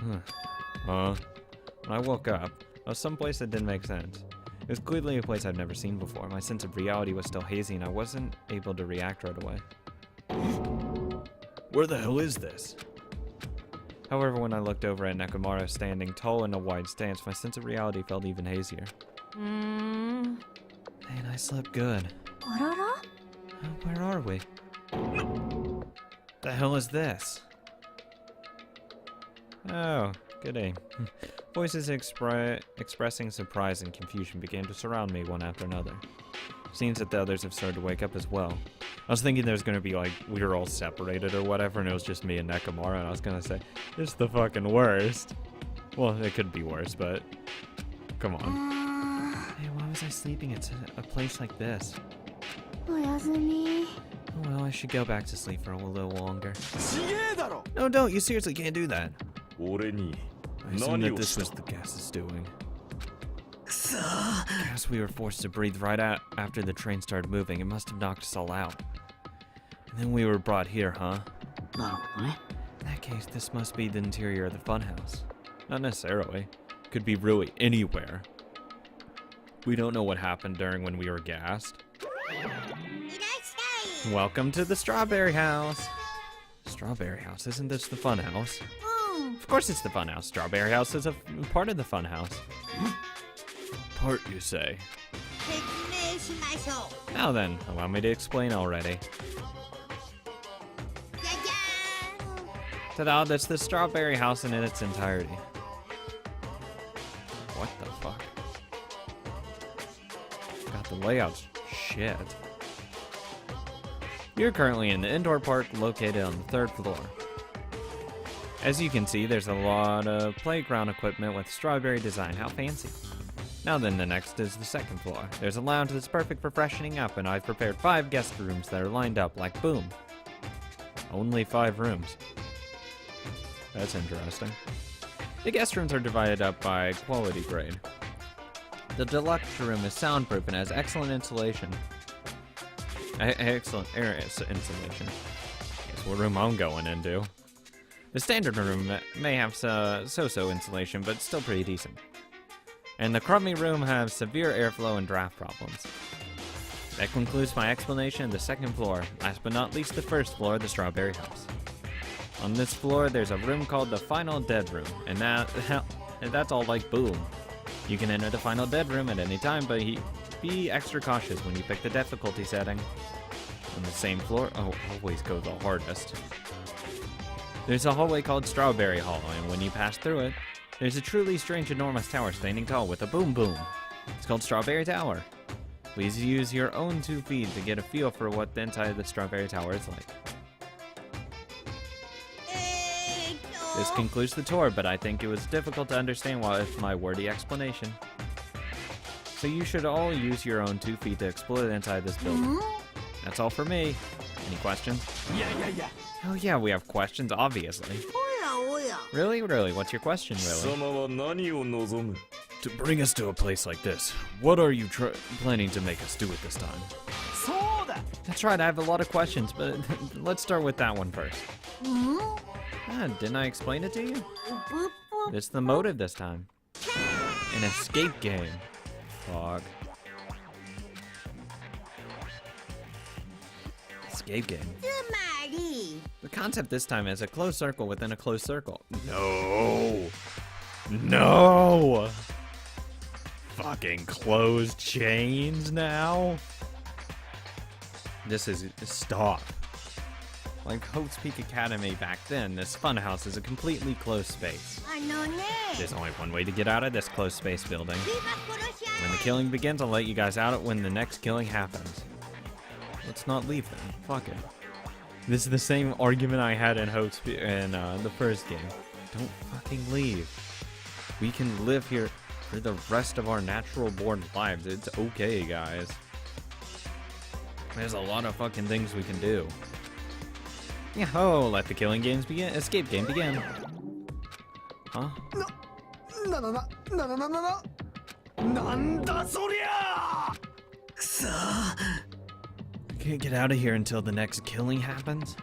When I woke up, I was someplace that didn't make sense. It was clearly a place I'd never seen before. My sense of reality was still hazy and I wasn't able to react right away. Where the hell is this? However, when I looked over at Nekomaru standing tall in a wide stance, my sense of reality felt even hazier. Man, I slept good. Where are we? The hell is this? Oh, goody. Voices expressing surprise and confusion began to surround me one after another. Seems that the others have started to wake up as well. I was thinking there's gonna be like, we were all separated or whatever, and it was just me and Nekomaru, and I was gonna say, it's the fucking worst. Well, it could be worse, but come on. Hey, why was I sleeping at a place like this? Oh, well, I should go back to sleep for a little longer. No, don't. You seriously can't do that. I assume that this was the gas's doing. I guess we were forced to breathe right out after the train started moving. It must have knocked us all out. And then we were brought here, huh? In that case, this must be the interior of the funhouse. Not necessarily. Could be really anywhere. We don't know what happened during when we were gassed. Welcome to the Strawberry House. Strawberry House? Isn't this the fun house? Of course it's the fun house. Strawberry House is a part of the fun house. Part, you say? Now then, allow me to explain already. Ta-da, that's the Strawberry House in its entirety. What the fuck? God, the layout's shit. You're currently in the indoor park located on the 3rd floor. As you can see, there's a lot of playground equipment with strawberry design. How fancy. Now then, the next is the 2nd floor. There's a lounge that's perfect for freshening up, and I've prepared 5 guest rooms that are lined up like boom. Only 5 rooms. That's interesting. The guest rooms are divided up by quality grade. The deluxe room is soundproof and has excellent insulation. Excellent air insulation. Guess what room I'm going into. The standard room may have so-so insulation, but still pretty decent. And the crummy room has severe airflow and draft problems. That concludes my explanation of the 2nd floor. Last but not least, the 1st floor, the Strawberry House. On this floor, there's a room called the Final Dead Room, and that's all like boom. You can enter the Final Dead Room at any time, but be extra cautious when you pick the difficulty setting. On the same floor, always go the hardest. There's a hallway called Strawberry Hall, and when you pass through it, there's a truly strange enormous tower standing tall with a boom boom. It's called Strawberry Tower. Please use your own 2 feet to get a feel for what the inside of the Strawberry Tower is like. This concludes the tour, but I think it was difficult to understand with my wordy explanation. So you should all use your own 2 feet to explore the inside of this building. That's all for me. Any questions? Yeah. Oh yeah, we have questions, obviously. Really? What's your question, really? To bring us to a place like this, what are you planning to make us do at this time? That's right, I have a lot of questions, but let's start with that one first. Didn't I explain it to you? It's the motive this time. An escape game. Fuck. Escape game. The concept this time is a closed circle within a closed circle. No! Fucking closed chains now? Stop. Like Hope's Peak Academy back then, this funhouse is a completely closed space. There's only one way to get out of this closed space building. When the killing begins, I'll let you guys out when the next killing happens. Let's not leave then. Fuck it. This is the same argument I had in the first game. Don't fucking leave. We can live here for the rest of our natural born lives. It's okay, guys. There's a lot of fucking things we can do. Yo, let the killing games begin. Escape game begin. Huh? I can't get out of here until the next killing happens.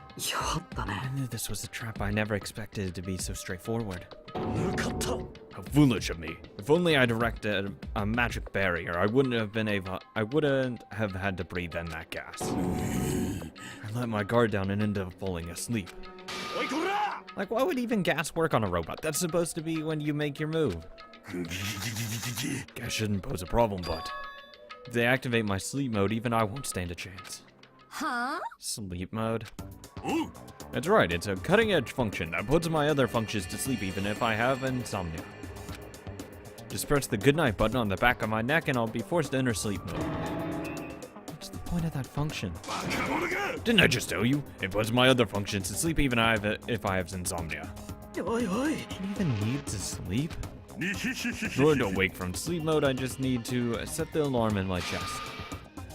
I knew this was a trap. I never expected it to be so straightforward. How foolish of me. If only I'd erected a magic barrier, I wouldn't have had to breathe in that gas. I let my guard down and ended up falling asleep. Like, why would even gas work on a robot? That's supposed to be when you make your move. Gas shouldn't pose a problem, but if they activate my sleep mode, even I won't stand a chance. Huh? Sleep mode? That's right, it's a cutting-edge function that puts my other functions to sleep even if I have insomnia. Just press the goodnight button on the back of my neck and I'll be forced to enter sleep mode. What's the point of that function? Didn't I just tell you? It puts my other functions to sleep even if I have insomnia. Do you even need to sleep? In order to wake from sleep mode, I just need to set the alarm in my chest.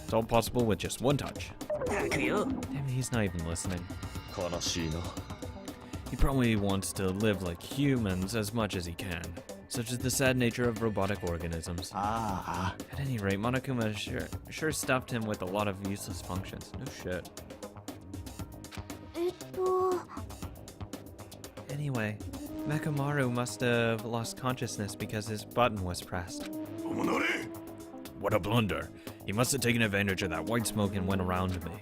It's all possible with just one touch. Damn it, he's not even listening. He probably wants to live like humans as much as he can. Such is the sad nature of robotic organisms. At any rate, Monokuma sure stuffed him with a lot of useless functions. No shit. Anyway, Mekamaru must have lost consciousness because his button was pressed. What a blunder. He must have taken advantage of that white smoke and went around me.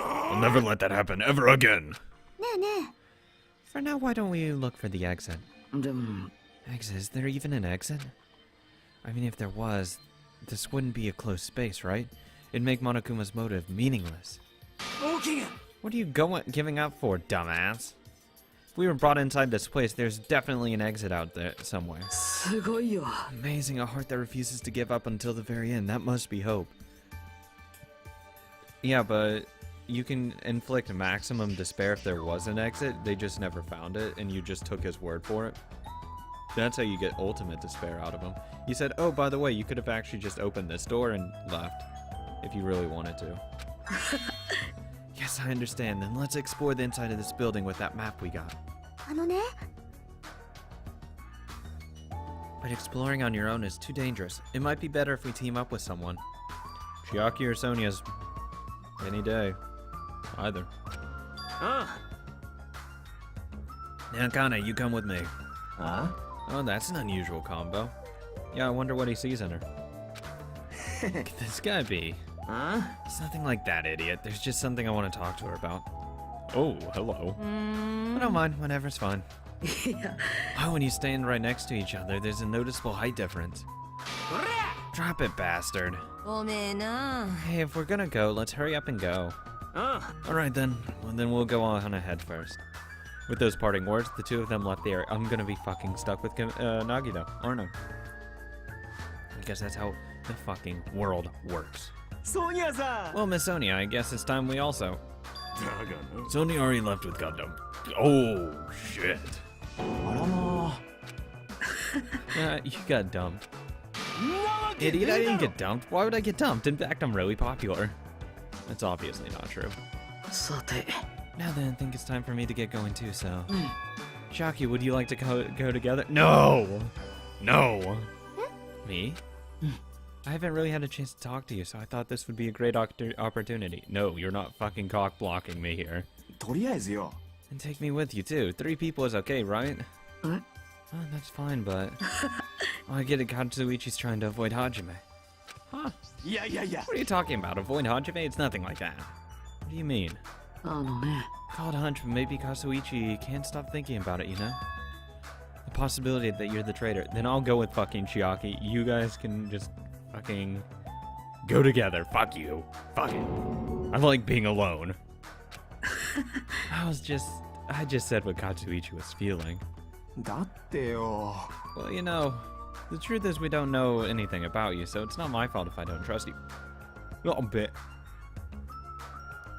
I'll never let that happen ever again. For now, why don't we look for the exit? Exit? Is there even an exit? I mean, if there was, this wouldn't be a closed space, right? It'd make Monokuma's motive meaningless. What are you giving up for, dumbass? If we were brought inside this place, there's definitely an exit out there somewhere. Amazing, a heart that refuses to give up until the very end. That must be hope. Yeah, but you can inflict maximum despair if there was an exit. They just never found it, and you just took his word for it. That's how you get ultimate despair out of him. He said, oh, by the way, you could have actually just opened this door and left, if you really wanted to. Yes, I understand. Then let's explore the inside of this building with that map we got. But exploring on your own is too dangerous. It might be better if we team up with someone. Chiaki or Sonia's any day. Either. Nakane, you come with me. Huh? Oh, that's an unusual combo. Yeah, I wonder what he sees in her. Could this guy be? Huh? It's nothing like that, idiot. There's just something I want to talk to her about. Oh, hello. I don't mind. Whatever's fine. Yeah. Oh, when you stand right next to each other, there's a noticeable height difference. Drop it, bastard. Hey, if we're gonna go, let's hurry up and go. Alright then. Well, then we'll go on ahead first. With those parting words, the two of them left the area. I'm gonna be fucking stuck with Nagito, aren't I? Because that's how the fucking world works. Sonia-san! Well, Miss Sonia, I guess it's time we also. Sonia already left with Gundam. Oh, shit. You got dumped. Idiot, I didn't get dumped. Why would I get dumped? In fact, I'm really popular. That's obviously not true. Now then, I think it's time for me to get going too, so... Chiaki, would you like to go together? No! No! Me? I haven't really had a chance to talk to you, so I thought this would be a great opportunity. No, you're not fucking cock-blocking me here. And take me with you, too. 3 people is okay, right? What? Oh, that's fine, but... Oh, I get it, Katsuichi's trying to avoid Hajime. Huh? Yeah. What are you talking about? Avoid Hajime? It's nothing like that. What do you mean? Called a hunch, but maybe Katsuichi can't stop thinking about it, you know? The possibility that you're the traitor. Then I'll go with fucking Chiaki. You guys can just fucking go together. Fuck you. Fuck it. I like being alone. I just said what Katsuichi was feeling. Well, you know, the truth is we don't know anything about you, so it's not my fault if I don't trust you. A little bit.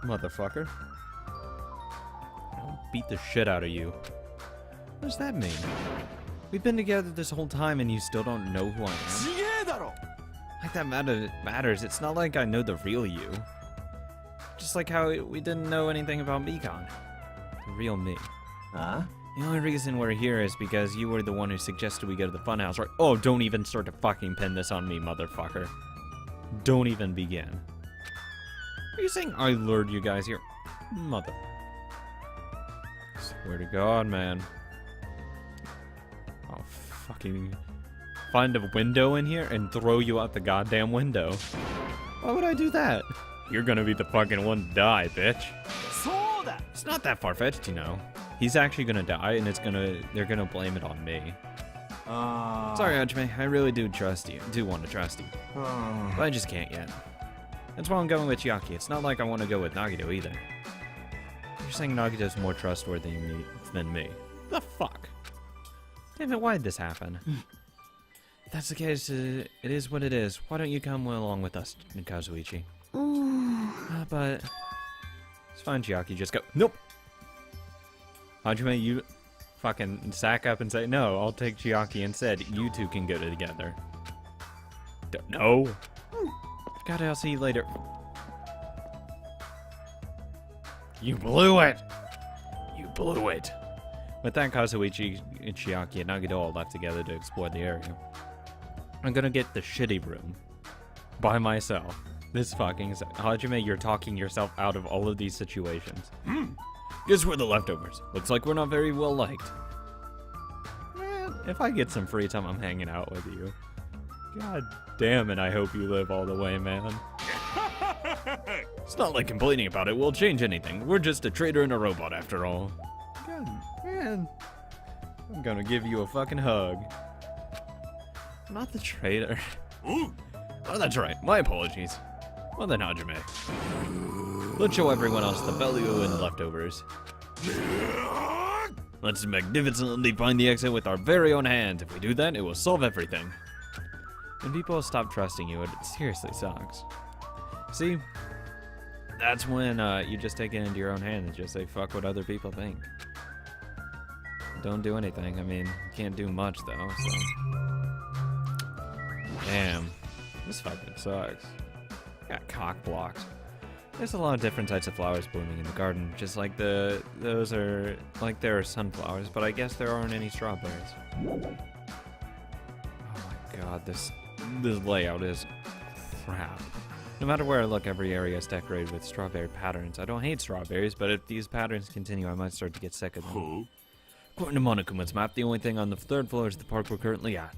Motherfucker. I'll beat the shit out of you. What does that mean? We've been together this whole time and you still don't know who I am? Like that matters. It's not like I know the real you. Just like how we didn't know anything about Mikan. The real me. Huh? The only reason we're here is because you were the one who suggested we go to the funhouse, right? Oh, don't even start to fucking pin this on me, motherfucker. Don't even begin. Are you saying I lured you guys here? Mother. Swear to God, man. fucking find a window in here and throw you out the goddamn window. Why would I do that? You're gonna be the fucking one to die, bitch. It's not that far-fetched, you know. He's actually gonna die, and they're gonna blame it on me. Sorry, Hajime, I really do want to trust you. But I just can't yet. That's why I'm going with Chiaki. It's not like I want to go with Nagito either. You're saying Nagito's more trustworthy than me. The fuck? Damn it, why did this happen? If that's the case, it is what it is. Why don't you come along with us, Kazuichi? But... It's fine, Chiaki, just go. Nope! Hajime, you fucking sack up and say, no, I'll take Chiaki instead. You two can go together. No! God, I'll see you later. You blew it! You blew it! With that, Kazuichi, Chiaki, and Nagito all left together to explore the area. I'm gonna get the shitty room. By myself. This fucking... Hajime, you're talking yourself out of all of these situations. Guess we're the leftovers. Looks like we're not very well liked. If I get some free time, I'm hanging out with you. God damn it, I hope you live all the way, man. It's not like complaining about it will change anything. We're just a traitor and a robot after all. God, man. I'm gonna give you a fucking hug. Not the traitor. Oh, that's right. My apologies. Well then, Hajime. Let's show everyone else the value in the leftovers. Let's magnificently find the exit with our very own hands. If we do that, it will solve everything. When people stop trusting you, it seriously sucks. See? That's when you just take it into your own hand and just say, fuck what other people think. Don't do anything. I mean, you can't do much, though, so... Damn. This fucking sucks. Got cock blocked. There's a lot of different types of flowers blooming in the garden, just like those are, like there are sunflowers, but I guess there aren't any strawberries. Oh my god, this layout is crap. No matter where I look, every area is decorated with strawberry patterns. I don't hate strawberries, but if these patterns continue, I might start to get sick of them. According to Monokuma's map, the only thing on the third floor is the park we're currently at.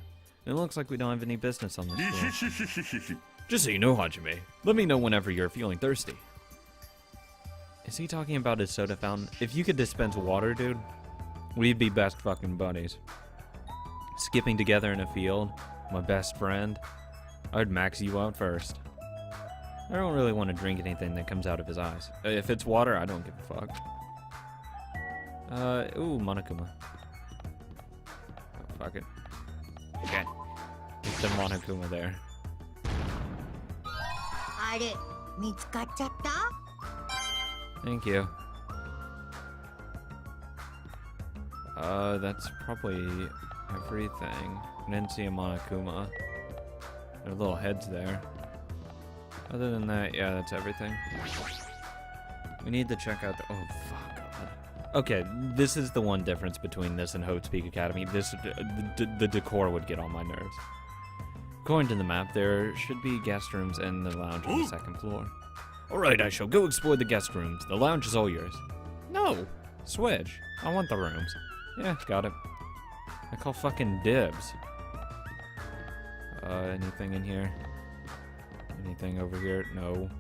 It looks like we don't have any business on this floor. Just so you know, Hajime, let me know whenever you're feeling thirsty. Is he talking about his soda fountain? If you could dispense water, dude, we'd be best fucking buddies. Skipping together in a field, my best friend, I'd max you out first. I don't really want to drink anything that comes out of his eyes. If it's water, I don't give a fuck. Ooh, Monokuma. Oh, fuck it. Okay. Get the Monokuma there. Thank you. That's probably everything. I didn't see a Monokuma. There are little heads there. Other than that, yeah, that's everything. We need to check out the... Oh, fuck, God. Okay, this is the one difference between this and Hope's Peak Academy. The decor would get on my nerves. According to the map, there should be guest rooms and the lounge on the second floor. Alright, I shall go explore the guest rooms. The lounge is all yours. No! Switch. I want the rooms. Yeah, got it. I call fucking dibs. Anything in here? Anything over here? No.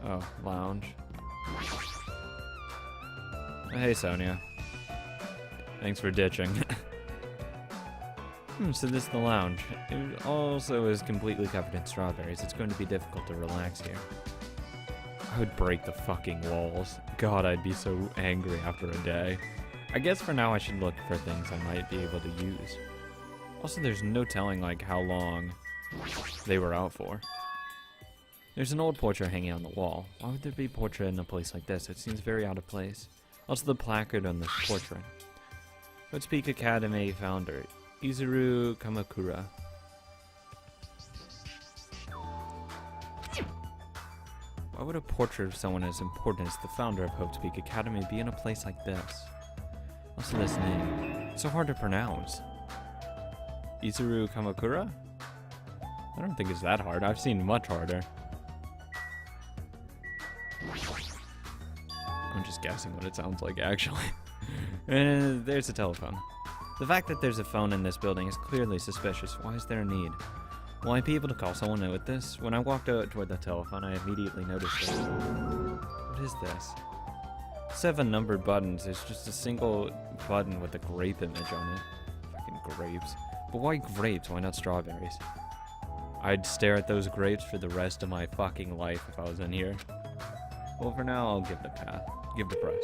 Oh, lounge. Oh, hey, Sonia. Thanks for ditching. So this is the lounge. It also is completely covered in strawberries. It's going to be difficult to relax here. I would break the fucking walls. God, I'd be so angry after a day. I guess for now I should look for things I might be able to use. Also, there's no telling, like, how long they were out for. There's an old portrait hanging on the wall. Why would there be a portrait in a place like this? It seems very out of place. Also, the placard on this portrait. Let's Peak Academy founder, Izuru Kamakura. Why would a portrait of someone as important as the founder of Hope's Peak Academy be in a place like this? Also, this name. It's so hard to pronounce. Izuru Kamakura? I don't think it's that hard. I've seen much harder. I'm just guessing what it sounds like, actually. And there's a telephone. The fact that there's a phone in this building is clearly suspicious. Why is there a need? Will I be able to call someone with this? When I walked out toward the telephone, I immediately noticed it. What is this? 7 numbered buttons. It's just a single button with a grape image on it. Fucking grapes. But why grapes? Why not strawberries? I'd stare at those grapes for the rest of my fucking life if I was in here. Well, for now, I'll give it a pass. Give it a press.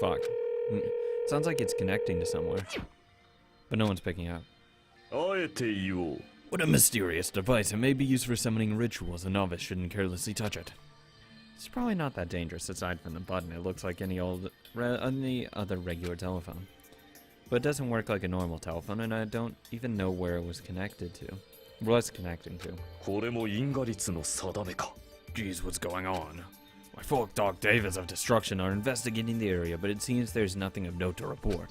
Fuck. Sounds like it's connecting to somewhere. But no one's picking up. What a mysterious device. It may be used for summoning rituals. A novice shouldn't carelessly touch it. It's probably not that dangerous aside from the button. It looks like any other regular telephone. But it doesn't work like a normal telephone, and I don't even know where it was connected to. Was connecting to. Geez, what's going on? My folk dog Davids of Destruction are investigating the area, but it seems there's nothing of note to report.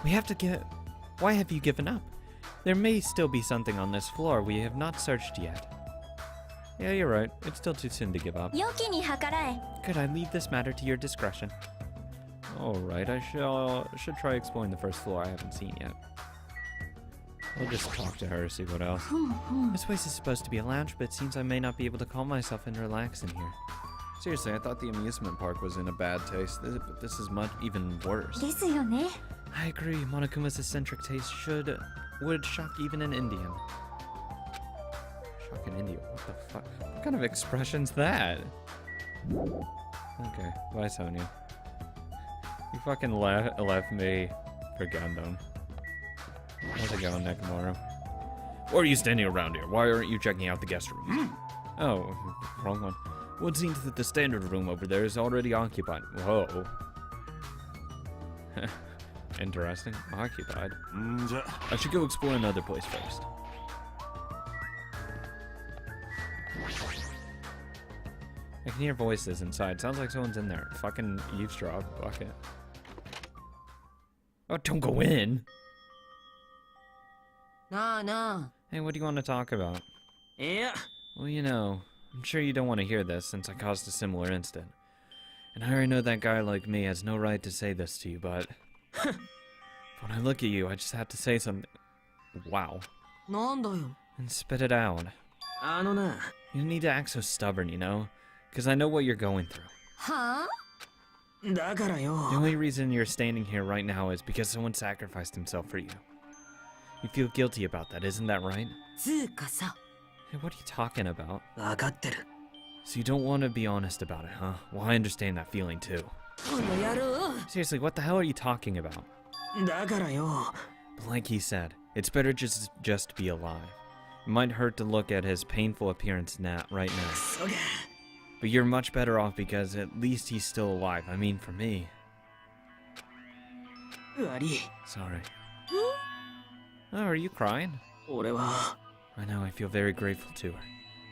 We have to get... Why have you given up? There may still be something on this floor we have not searched yet. Yeah, you're right. It's still too soon to give up. Could I leave this matter to your discretion? Alright, I should try exploring the first floor I haven't seen yet. I'll just talk to her, see what else. This place is supposed to be a lounge, but it seems I may not be able to calm myself and relax in here. Seriously, I thought the amusement park was in a bad taste. This is much even worse. I agree. Monokuma's eccentric taste would shock even an Indian. Shock an Indian? What the fuck? What kind of expression's that? Okay, bye Sonya. You fucking left me for Gundam. How's it going, Nekomaru? Why are you standing around here? Why aren't you checking out the guest room? Oh, wrong one. Well, it seems that the standard room over there is already occupied. Whoa. Interesting. Occupied. I should go explore another place first. I can hear voices inside. Sounds like someone's in there. Fucking eavesdrop. Fuck it. Oh, don't go in! Hey, what do you want to talk about? Yeah. Well, you know, I'm sure you don't want to hear this since I caused a similar incident. And I already know that guy like me has no right to say this to you, but... when I look at you, I just have to say something. Wow. And spit it out. You need to act so stubborn, you know? Because I know what you're going through. The only reason you're standing here right now is because someone sacrificed himself for you. You feel guilty about that, isn't that right? Hey, what are you talking about? So you don't want to be honest about it, huh? Well, I understand that feeling too. Seriously, what the hell are you talking about? But like he said, it's better just to be alive. It might hurt to look at his painful appearance right now. But you're much better off because at least he's still alive. I mean, for me. Sorry. Oh, are you crying? I know, I feel very grateful to her.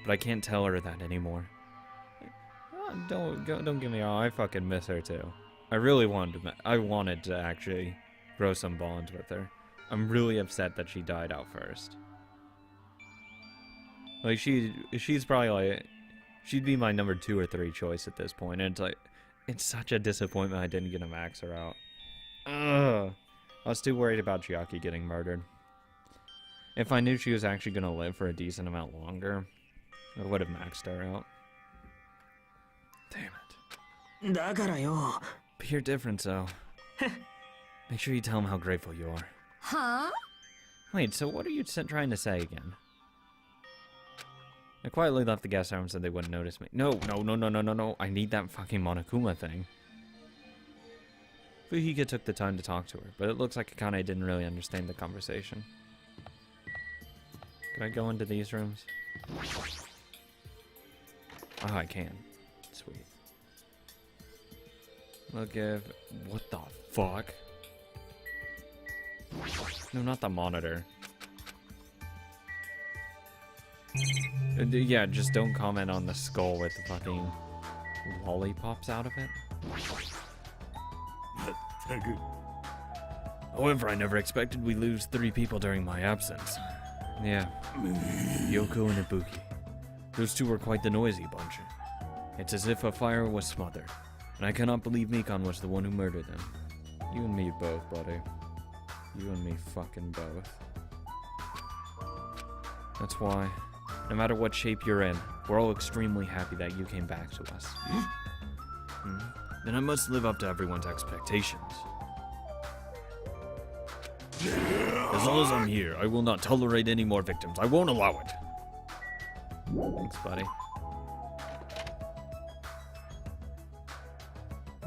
But I can't tell her that anymore. Don't get me wrong, I fucking miss her too. I really wanted to actually grow some bonds with her. I'm really upset that she died out first. Like, she's probably like... She'd be my number 2 or 3 choice at this point, and it's like... It's such a disappointment I didn't get to max her out. Ugh. I was too worried about Chiaki getting murdered. If I knew she was actually going to live for a decent amount longer, I would have maxed her out. Damn it. But you're different, so... Make sure you tell him how grateful you are. Huh? Wait, so what are you trying to say again? I quietly left the guest room so they wouldn't notice me. No. I need that fucking Monokuma thing. Fuhika took the time to talk to her, but it looks like Akane didn't really understand the conversation. Can I go into these rooms? Oh, I can. Sweet. Look if... What the fuck? No, not the monitor. Yeah, just don't comment on the skull with the fucking lollipops out of it. However, I never expected we'd lose 3 people during my absence. Yeah. Yoko and Ibuki. Those 2 were quite the noisy bunch. It's as if a fire was smothered, and I cannot believe Mikon was the one who murdered them. You and me both, buddy. You and me fucking both. That's why, no matter what shape you're in, we're all extremely happy that you came back to us. Then I must live up to everyone's expectations. As long as I'm here, I will not tolerate any more victims. I won't allow it. Thanks, buddy.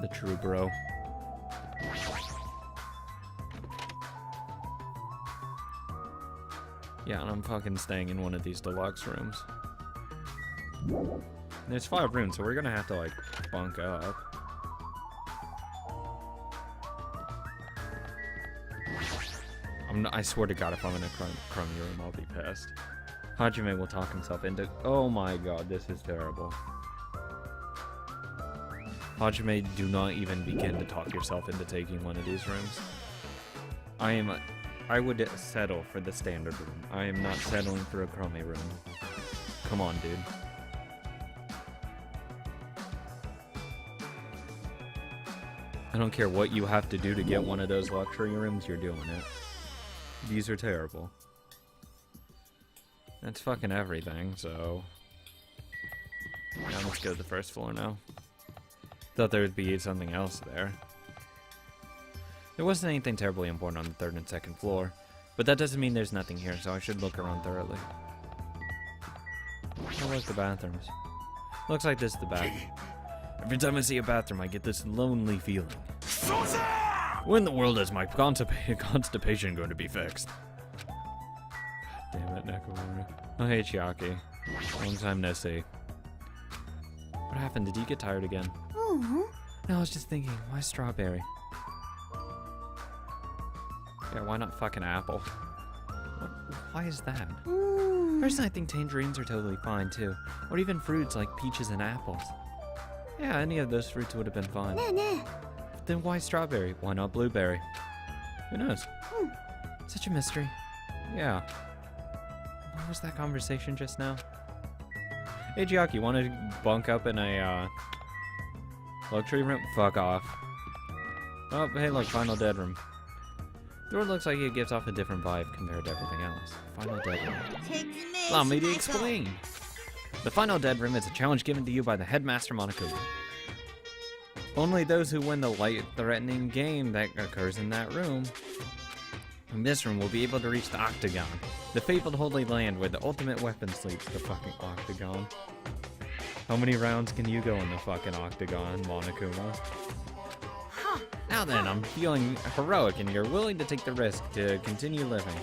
The true bro. Yeah, and I'm fucking staying in one of these deluxe rooms. There's 5 rooms, so we're gonna have to, like, bunk up. I swear to God, if I'm in a crummy room, I'll be pissed. Hajime will talk himself into... Oh my God, this is terrible. Hajime, do not even begin to talk yourself into taking one of these rooms. I would settle for the standard room. I am not settling for a crummy room. Come on, dude. I don't care what you have to do to get one of those luxury rooms, you're doing it. These are terrible. That's fucking everything, so... Yeah, let's go to the first floor now. Thought there would be something else there. There wasn't anything terribly important on the 3rd and 2nd floor, but that doesn't mean there's nothing here, so I should look around thoroughly. Oh, look, the bathrooms. Looks like this is the bath. Every time I see a bathroom, I get this lonely feeling. When in the world is my constipation going to be fixed? God damn it, Nakamura. Oh, hey, Chiaki. Long time no see. What happened? Did you get tired again? No, I was just thinking, why strawberry? Yeah, why not fucking apple? Why is that? Personally, I think tangerines are totally fine, too. Or even fruits like peaches and apples. Yeah, any of those fruits would have been fine. Then why strawberry? Why not blueberry? Who knows? Such a mystery. Yeah. What was that conversation just now? Hey, Chiaki, want to bunk up in a, luxury room? Fuck off. Oh, hey, look, final dead room. The door looks like it gives off a different vibe compared to everything else. Final dead room. Allow me to explain. The final dead room is a challenge given to you by the headmaster Monokuma. Only those who win the life-threatening game that occurs in that room, in this room, will be able to reach the Octagon, the fabled Holy Land where the ultimate weapon sleeps, the fucking Octagon. How many rounds can you go in the fucking Octagon, Monokuma? Now then, I'm feeling heroic and you're willing to take the risk to continue living.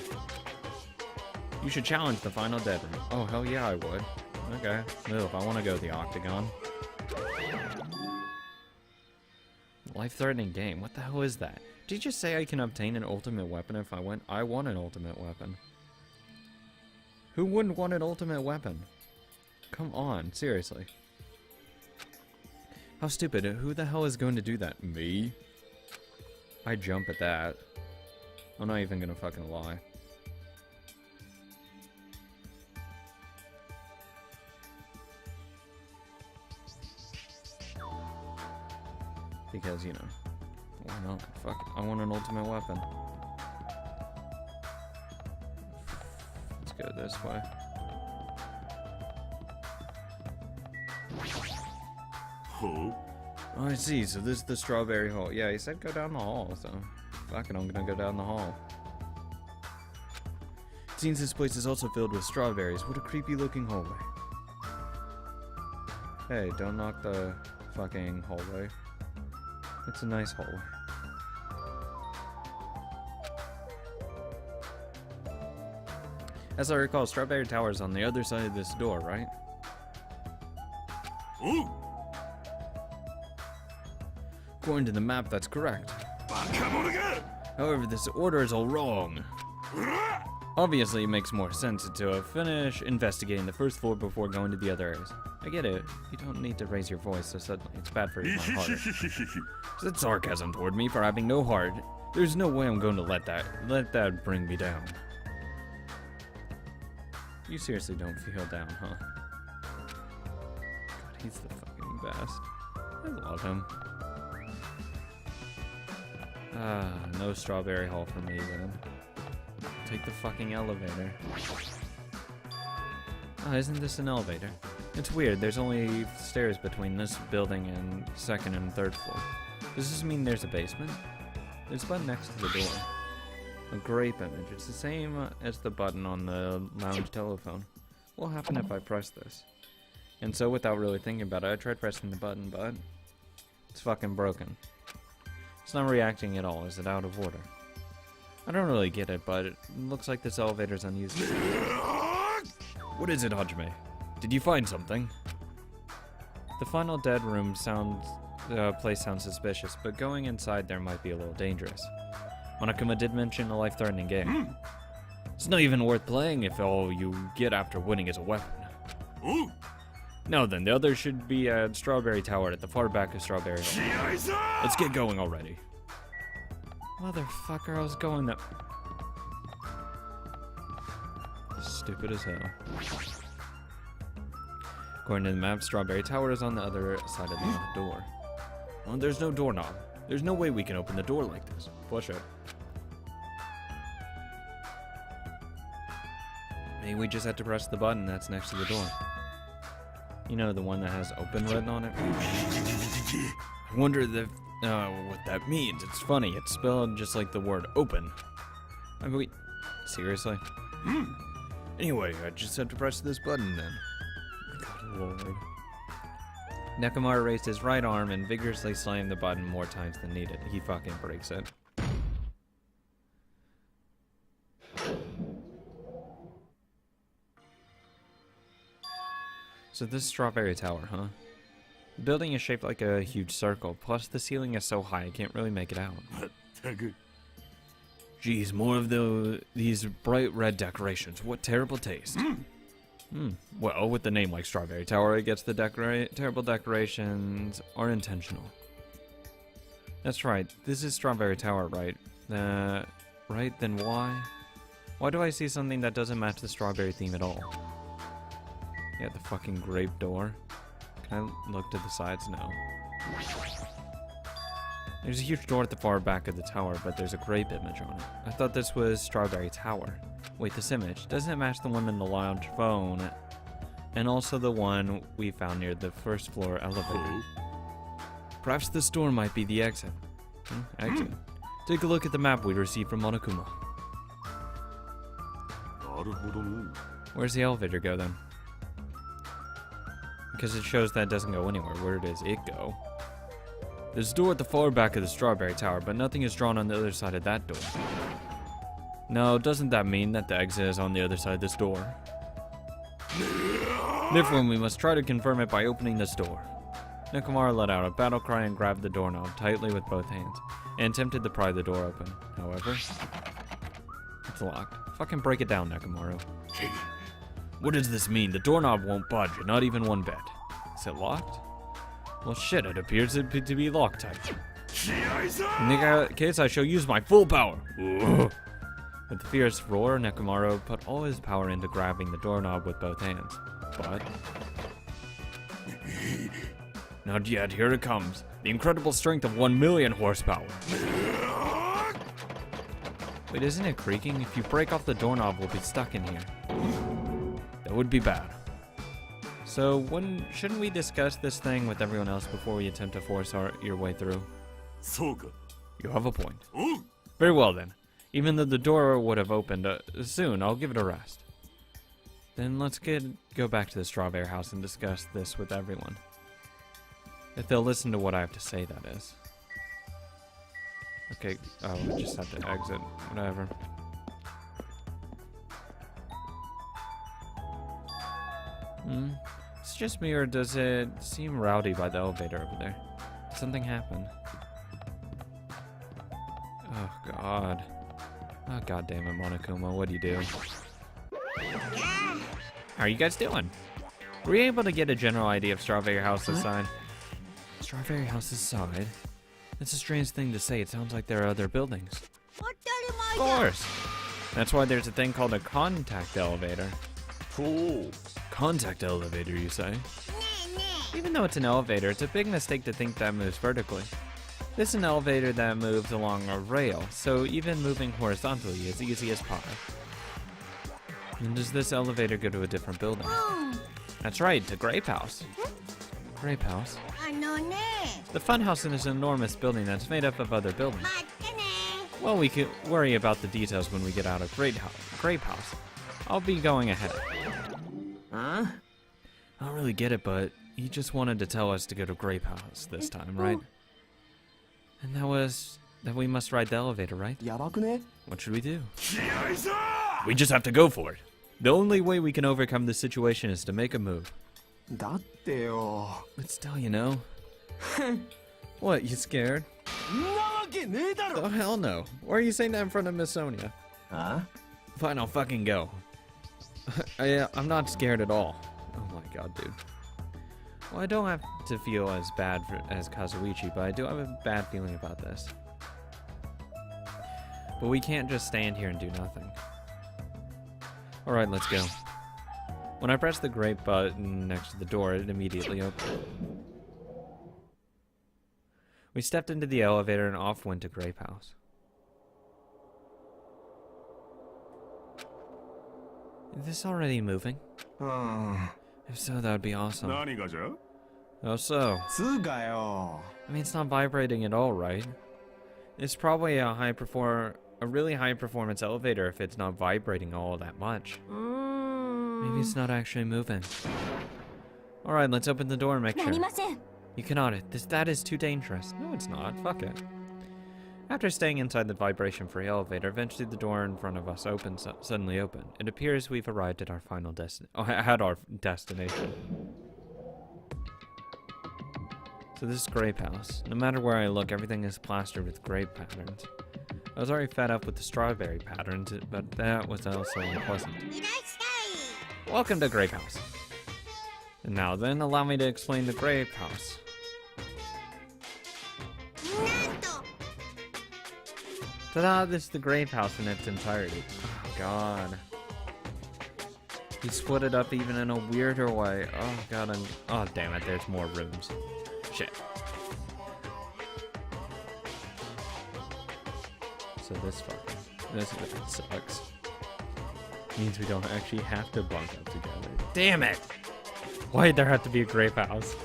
You should challenge the final dead room. Oh, hell yeah, I would. Okay, well, if I want to go to the Octagon. Life-threatening game. What the hell is that? Did you just say I can obtain an ultimate weapon if I win? I want an ultimate weapon. Who wouldn't want an ultimate weapon? Come on, seriously. How stupid. Who the hell is going to do that? Me? I jump at that. I'm not even gonna fucking lie. Because, you know, why not? Fuck it. I want an ultimate weapon. Let's go this way. Oh, I see. So this is the strawberry hall. Yeah, he said go down the hall, so fuck it, I'm gonna go down the hall. It seems this place is also filled with strawberries. What a creepy looking hallway. Hey, don't knock the fucking hallway. It's a nice hallway. As I recall, Strawberry Tower is on the other side of this door, right? Ooh. According to the map, that's correct. However, this order is all wrong. Obviously, it makes more sense to finish investigating the first floor before going to the other areas. I get it. You don't need to raise your voice so suddenly. It's bad for your heart. Is that sarcasm toward me for having no heart? There's no way I'm going to let that bring me down. You seriously don't feel down, huh? God, he's the fucking best. I love him. No strawberry hall for me then. Take the fucking elevator. Oh, isn't this an elevator? It's weird, there's only stairs between this building and second and third floor. Does this mean there's a basement? There's a button next to the door. A grape image. It's the same as the button on the lounge telephone. What will happen if I press this? And so without really thinking about it, I tried pressing the button, but it's fucking broken. It's not reacting at all. Is it out of order? I don't really get it, but it looks like this elevator's unusable. What is it, Hajime? Did you find something? The final dead room place sounds suspicious, but going inside there might be a little dangerous. Monokuma did mention a life-threatening game. It's not even worth playing if all you get after winning is a weapon. Now then, the other should be at Strawberry Tower at the far back of Strawberry Hall. Let's get going already. Motherfucker, I was going that... Stupid as hell. According to the map, Strawberry Tower is on the other side of the door. Well, there's no doorknob. There's no way we can open the door like this. Push it. Maybe we just have to press the button that's next to the door. You know, the one that has open written on it? I wonder what that means. It's funny. It's spelled just like the word open. I mean, seriously? Anyway, I just have to press this button then. God lord. Nekomaru raised his right arm and vigorously slammed the button more times than needed. He fucking breaks it. So this is Strawberry Tower, huh? The building is shaped like a huge circle, plus the ceiling is so high I can't really make it out. Geez, more of these bright red decorations. What terrible taste. Well, with the name like Strawberry Tower, I guess the terrible decorations are intentional. That's right, this is Strawberry Tower, right? Right, then why? Why do I see something that doesn't match the strawberry theme at all? Yeah, the fucking grape door. Can I look to the sides? No. There's a huge door at the far back of the tower, but there's a grape image on it. I thought this was Strawberry Tower. Wait, this image, doesn't it match the one in the lounge phone? And also the one we found near the first floor elevator. Perhaps this door might be the exit. Exit? Take a look at the map we received from Monokuma. Where's the elevator go then? Because it shows that it doesn't go anywhere. Where does it go? There's a door at the far back of the Strawberry Tower, but nothing is drawn on the other side of that door. No, doesn't that mean that the exit is on the other side of this door? Therefore, we must try to confirm it by opening this door. Nekomaru let out a battle cry and grabbed the doorknob tightly with both hands, and attempted to pry the door open. However, it's locked. Fucking break it down, Nekomaru. What does this mean? The doorknob won't budge, not even one bit. Is it locked? Well, shit, it appears to be Loctite. In that case, I shall use my full power. With the fierce roar, Nekomaru put all his power into grabbing the doorknob with both hands. But... not yet, here it comes. The incredible strength of 1 million horsepower. Wait, isn't it creaking? If you break off the doorknob, we'll be stuck in here. That would be bad. So, shouldn't we discuss this thing with everyone else before we attempt to force your way through? You have a point. Very well then. Even though the door would have opened soon, I'll give it a rest. Then let's go back to the Strawberry House and discuss this with everyone. If they'll listen to what I have to say, that is. Okay, oh, I just have to exit. Whatever. It's just me, or does it seem rowdy by the elevator over there? Did something happen? Oh, God. Oh, God damn it, Monokuma, what do you do? How are you guys doing? Were you able to get a general idea of Strawberry House's side? Strawberry House's side? That's a strange thing to say. It sounds like there are other buildings. Of course! That's why there's a thing called a contact elevator. Cool. Contact elevator, you say? Even though it's an elevator, it's a big mistake to think that moves vertically. This is an elevator that moves along a rail, so even moving horizontally is easy as pie. And does this elevator go to a different building? That's right, to Grape House. Grape House? The funhouse is an enormous building that's made up of other buildings. Well, we could worry about the details when we get out of Grape House. I'll be going ahead. Huh? I don't really get it, but he just wanted to tell us to go to Grape House this time, right? And that was that we must ride the elevator, right? What should we do? We just have to go for it. The only way we can overcome this situation is to make a move. But still, you know. What, you scared? Oh, hell no. Why are you saying that in front of Miss Sonia? Huh? Fine, I'll fucking go. I'm not scared at all. Oh my god, dude. Well, I don't have to feel as bad as Kazuichi, but I do have a bad feeling about this. But we can't just stand here and do nothing. Alright, let's go. When I pressed the grape button next to the door, it immediately opened. We stepped into the elevator and off went to Grape House. Is this already moving? If so, that would be awesome. How so? I mean, it's not vibrating at all, right? It's probably a really high performance elevator if it's not vibrating all that much. Maybe it's not actually moving. Alright, let's open the door and make sure. You cannot. That is too dangerous. No, it's not. Fuck it. After staying inside the vibration-free elevator, eventually the door in front of us suddenly opened. It appears we've arrived at our final destination. So this is Grape House. No matter where I look, everything is plastered with grape patterns. I was already fed up with the strawberry patterns, but that was also unpleasant. Welcome to Grape House. And now then, allow me to explain the Grape House. Ta-da! This is the Grape House in its entirety. Oh god. He split it up even in a weirder way. Oh god, oh damn it, there's more rooms. Shit. So this sucks. Means we don't actually have to bunk up together. Damn it! Why'd there have to be a Grape House?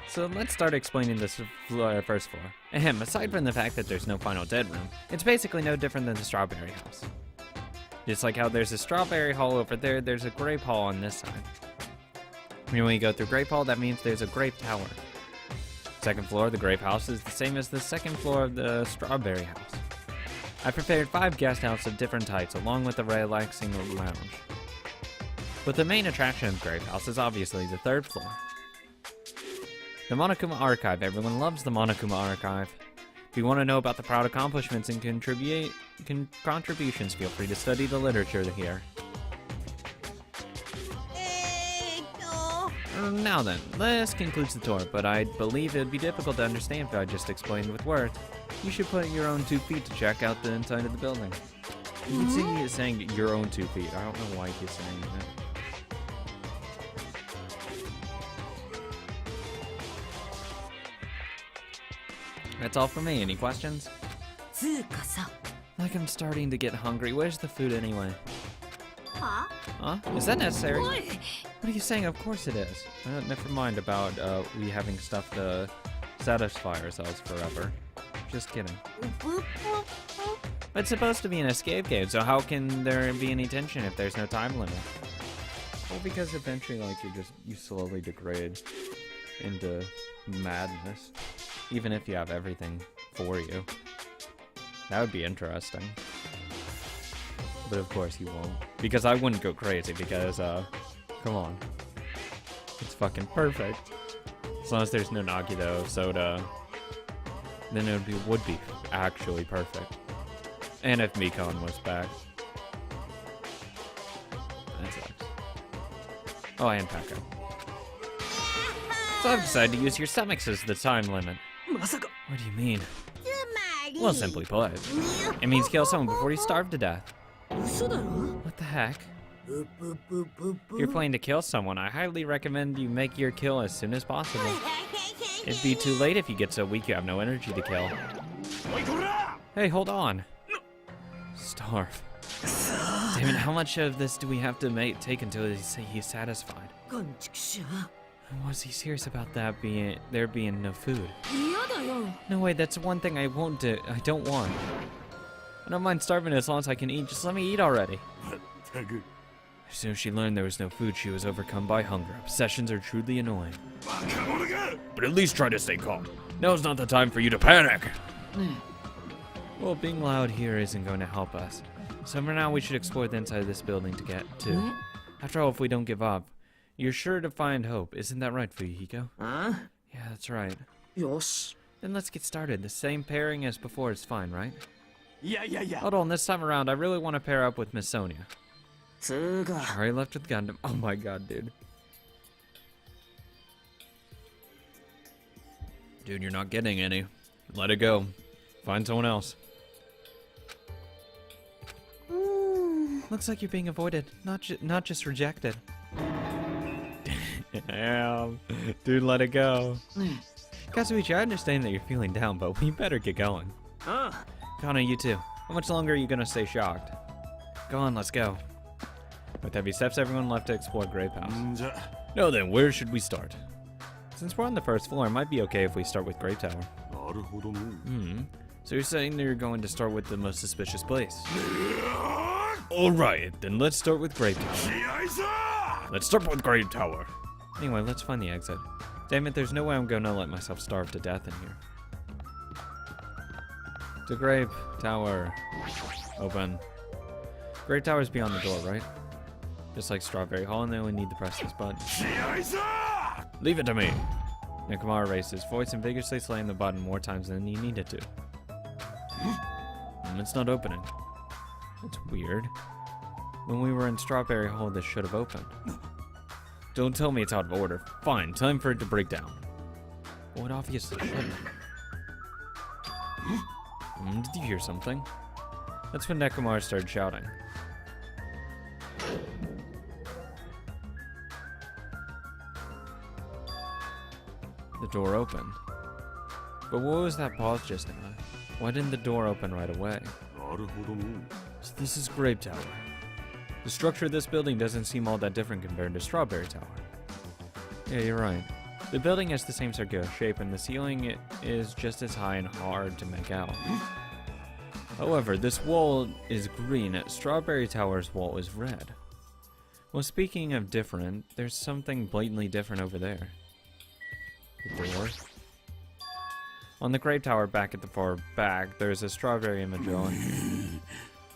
So let's start explaining this first floor. Ahem, aside from the fact that there's no final dead room, it's basically no different than the Strawberry House. Just like how there's a Strawberry Hall over there, there's a Grape Hall on this side. When we go through Grape Hall, that means there's a Grape Tower. Second floor of the Grape House is the same as the second floor of the Strawberry House. I prepared 5 guest houses of different types along with a relaxing lounge. But the main attraction of Grape House is obviously the third floor. The Monokuma Archive. Everyone loves the Monokuma Archive. If you want to know about the proud accomplishments and contributions, feel free to study the literature here. Now then, this concludes the tour, but I believe it would be difficult to understand if I just explained with words. You should put your own 2 feet to check out the inside of the building. You can see he is saying your own 2 feet. I don't know why he's saying that. That's all for me. Any questions? Like I'm starting to get hungry. Where's the food anyway? Huh? Is that necessary? What are you saying? Of course it is. Never mind about we having stuff to satisfy ourselves forever. Just kidding. It's supposed to be an escape game, so how can there be any tension if there's no time limit? Well, because eventually, like, you slowly degrade into madness. Even if you have everything for you. That would be interesting. But of course you won't. Because I wouldn't go crazy because, come on. It's fucking perfect. As long as there's no Nagito, soda, then it would be actually perfect. And if Mikon was back. That sucks. Oh, and Pekka. So I've decided to use your stomachs as the time limit. What do you mean? Well, simply put, it means kill someone before you starve to death. What the heck? If you're planning to kill someone, I highly recommend you make your kill as soon as possible. It'd be too late if you get so weak you have no energy to kill. Hey, hold on. Starve. Damn it, how much of this do we have to take until he's satisfied? Was he serious about there being no food? No way, that's one thing I won't do. I don't want. I don't mind starving as long as I can eat. Just let me eat already. As soon as she learned there was no food, she was overcome by hunger. Obsessions are truly annoying. But at least try to stay calm. Now's not the time for you to panic. Well, being loud here isn't going to help us. So for now, we should explore the inside of this building to get to. After all, if we don't give up, you're sure to find hope. Isn't that right, Fuyuhiko? Yeah, that's right. Then let's get started. The same pairing as before is fine, right? Yeah. Hold on, this time around, I really want to pair up with Miss Sonia. Already left with Gundam. Oh my god, dude. Dude, you're not getting any. Let it go. Find someone else. Looks like you're being avoided, not just rejected. Damn. Dude, let it go. Kazuichi, I understand that you're feeling down, but we better get going. Kana, you too. How much longer are you gonna stay shocked? Go on, let's go. With heavy steps, everyone left to explore Grape House. Now then, where should we start? Since we're on the first floor, it might be okay if we start with Grape Tower. So you're saying that you're going to start with the most suspicious place? Alright, then let's start with Grape Tower. Let's start with Grape Tower. Anyway, let's find the exit. Damn it, there's no way I'm gonna let myself starve to death in here. To Grape Tower. Open. Grape Tower's beyond the door, right? Just like Strawberry Hall, and they only need to press this button. Leave it to me! Nekomaru raised his voice and vigorously slammed the button more times than he needed to. It's not opening. That's weird. When we were in Strawberry Hall, this should have opened. Don't tell me it's out of order. Fine, time for it to break down. Well, it obviously shouldn't. Did you hear something? That's when Nekomaru started shouting. The door opened. But what was that pause just now? Why didn't the door open right away? So this is Grape Tower. The structure of this building doesn't seem all that different compared to Strawberry Tower. Yeah, you're right. The building has the same circular shape and the ceiling is just as high and hard to make out. However, this wall is green. Strawberry Tower's wall is red. Well, speaking of different, there's something blatantly different over there. The door. On the Grape Tower back at the far back, there's a strawberry image on.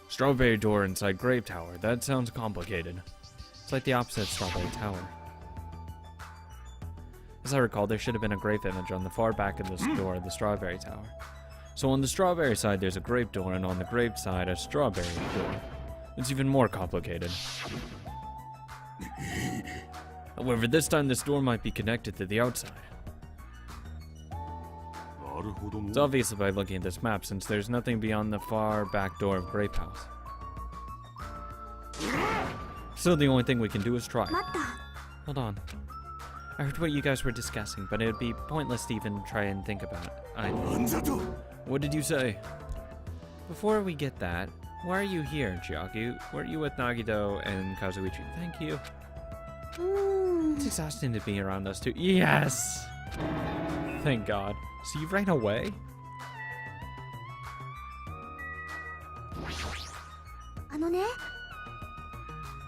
Strawberry door inside Grape Tower. That sounds complicated. It's like the opposite of Strawberry Tower. As I recall, there should have been a grape image on the far back of this door of the Strawberry Tower. So on the strawberry side, there's a grape door, and on the grape side, a strawberry door. It's even more complicated. However, this time this door might be connected to the outside. It's obvious by looking at this map, since there's nothing beyond the far back door of Grape House. So the only thing we can do is try. Hold on. I heard what you guys were discussing, but it would be pointless to even try and think about it. What did you say? Before we get that, why are you here, Chiaki? Weren't you with Nagito and Kazuichi? Thank you. It's exhausting to be around us two. Yes! Thank God. So you ran away?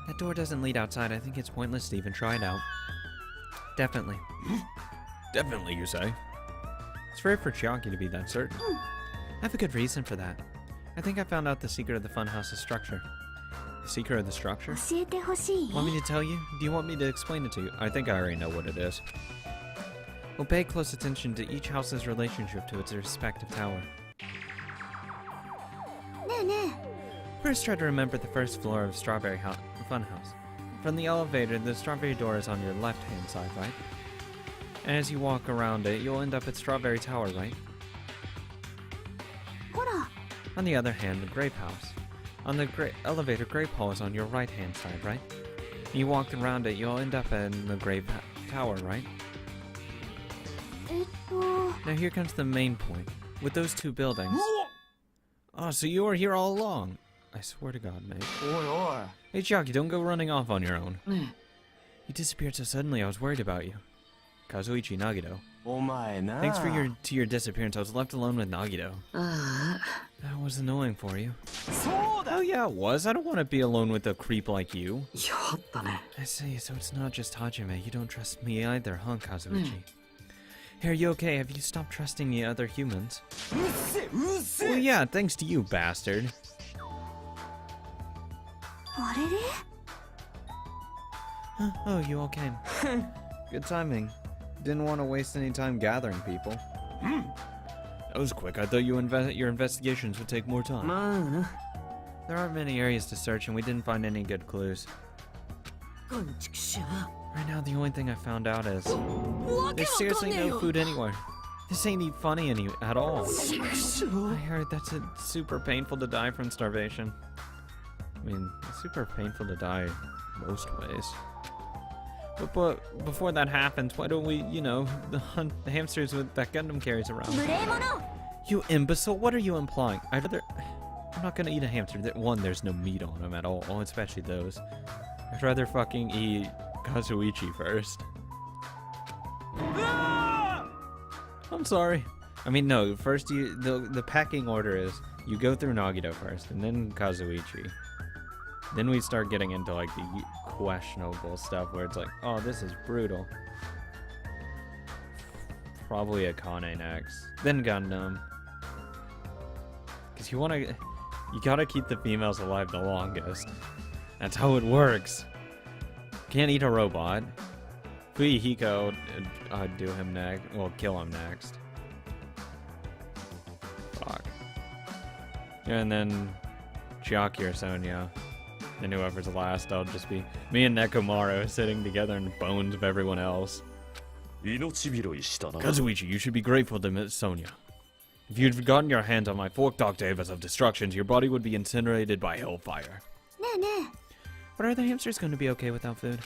That door doesn't lead outside. I think it's pointless to even try it out. Definitely. Definitely, you say? It's rare for Chiaki to be that certain. I have a good reason for that. I think I found out the secret of the funhouse's structure. The secret of the structure? Want me to tell you? Do you want me to explain it to you? I think I already know what it is. We'll pay close attention to each house's relationship to its respective tower. First, try to remember the first floor of Strawberry Funhouse. From the elevator, the strawberry door is on your left-hand side, right? And as you walk around it, you'll end up at Strawberry Tower, right? On the other hand, the Grape House. On the elevator, Great Hall is on your right-hand side, right? You walk around it, you'll end up in the Great Tower, right? Now here comes the main point. With those two buildings... Oh, so you were here all along? I swear to God, mate. Hey, Chiaki, don't go running off on your own. You disappeared so suddenly, I was worried about you. Kazuichi Nagito. Thanks for your disappearance. I was left alone with Nagito. That was annoying for you. Oh yeah, it was. I don't want to be alone with a creep like you. I see, so it's not just Hajime. You don't trust me either, huh, Kazuichi? Hey, are you okay? Have you stopped trusting the other humans? Well, yeah, thanks to you, bastard. Oh, you all came. Good timing. Didn't want to waste any time gathering people. That was quick. I thought your investigations would take more time. There aren't many areas to search, and we didn't find any good clues. Right now, the only thing I found out is there's seriously no food anywhere. This ain't even funny at all. I heard that's super painful to die from starvation. I mean, it's super painful to die most ways. But before that happens, why don't we, hunt the hamsters that Gundam carries around? You imbecile, what are you implying? I'm not gonna eat a hamster. One, there's no meat on them at all, especially those. I'd rather fucking eat Kazuichi first. I'm sorry. I mean, no, first the packing order is you go through Nagito first, and then Kazuichi. Then we start getting into like the questionable stuff where it's like, oh, this is brutal. Probably Akane next. Then Gundam. Cause you gotta keep the females alive the longest. That's how it works. Can't eat a robot. Fuyuhiko, I'd do him next. Well, kill him next. Fuck. Yeah, and then Chiaki or Sonya. And whoever's last, I'll just be me and Nekomaru sitting together in the bones of everyone else. Kazuichi, you should be grateful to Miss Sonya. If you'd gotten your hands on my forked octaves of destructions, your body would be incinerated by hellfire. But are the hamsters going to be okay without food?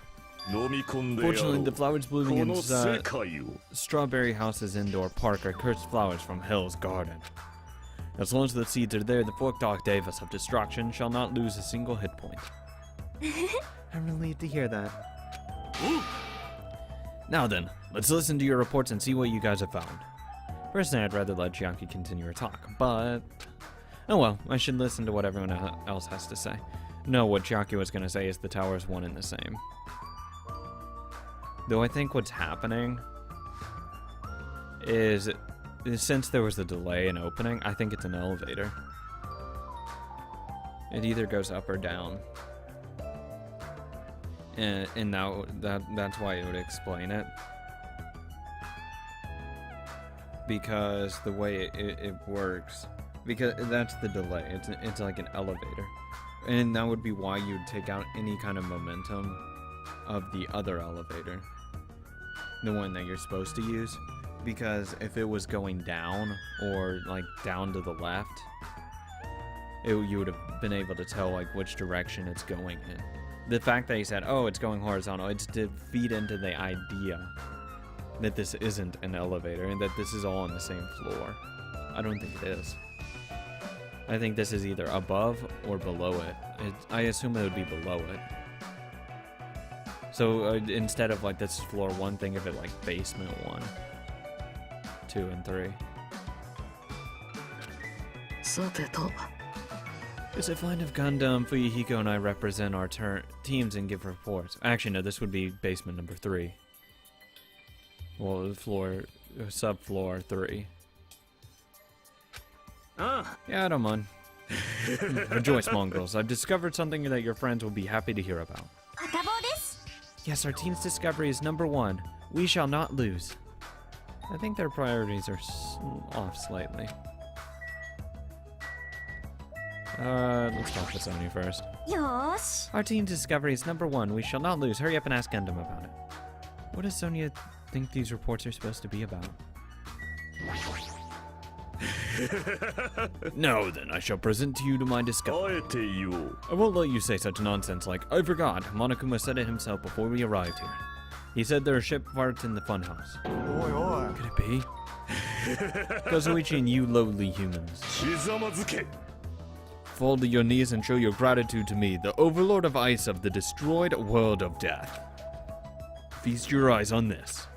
Fortunately, the flowers blooming in Strawberry House's indoor park are cursed flowers from Hell's Garden. As long as the seeds are there, the forked octaves of destruction shall not lose a single hit point. I'm relieved to hear that. Now then, let's listen to your reports and see what you guys have found. Personally, I'd rather let Chiaki continue her talk, but... Oh well, I should listen to what everyone else has to say. No, what Chiaki was going to say is the tower is one and the same. Though I think what's happening is... Since there was a delay in opening, I think it's an elevator. It either goes up or down. And now that's why it would explain it. Because the way it works, because that's the delay. It's like an elevator. And that would be why you'd take out any kind of momentum of the other elevator. The one that you're supposed to use. Because if it was going down, or like down to the left, you would have been able to tell like which direction it's going in. The fact that he said, oh, it's going horizontal, it's to feed into the idea that this isn't an elevator and that this is all on the same floor. I don't think it is. I think this is either above or below it. I assume it would be below it. So instead of like this is floor 1, think of it like basement 1. 2 and 3. As a flight of Gundam, Fuyuhiko and I represent our teams and give reports. Actually, no, this would be basement number 3. Well, subfloor 3. Yeah, I don't mind. Rejoice, mongrels. I've discovered something that your friends will be happy to hear about. Yes, our team's discovery is number 1. We shall not lose. I think their priorities are off slightly. Let's talk to Sony first. Our team's discovery is number 1. We shall not lose. Hurry up and ask Gundam about it. What does Sonya think these reports are supposed to be about? Now then, I shall present to you to my discovery. あえて言おう。 I won't let you say such nonsense like, I forgot, Monokuma said it himself before we arrived here. He said there are ship parts in the funhouse. Could it be? Kazuichi and you lowly humans. ひざまずけ。 Fall to your knees and show your gratitude to me, the overlord of ice of the destroyed world of death. Feast your eyes on this.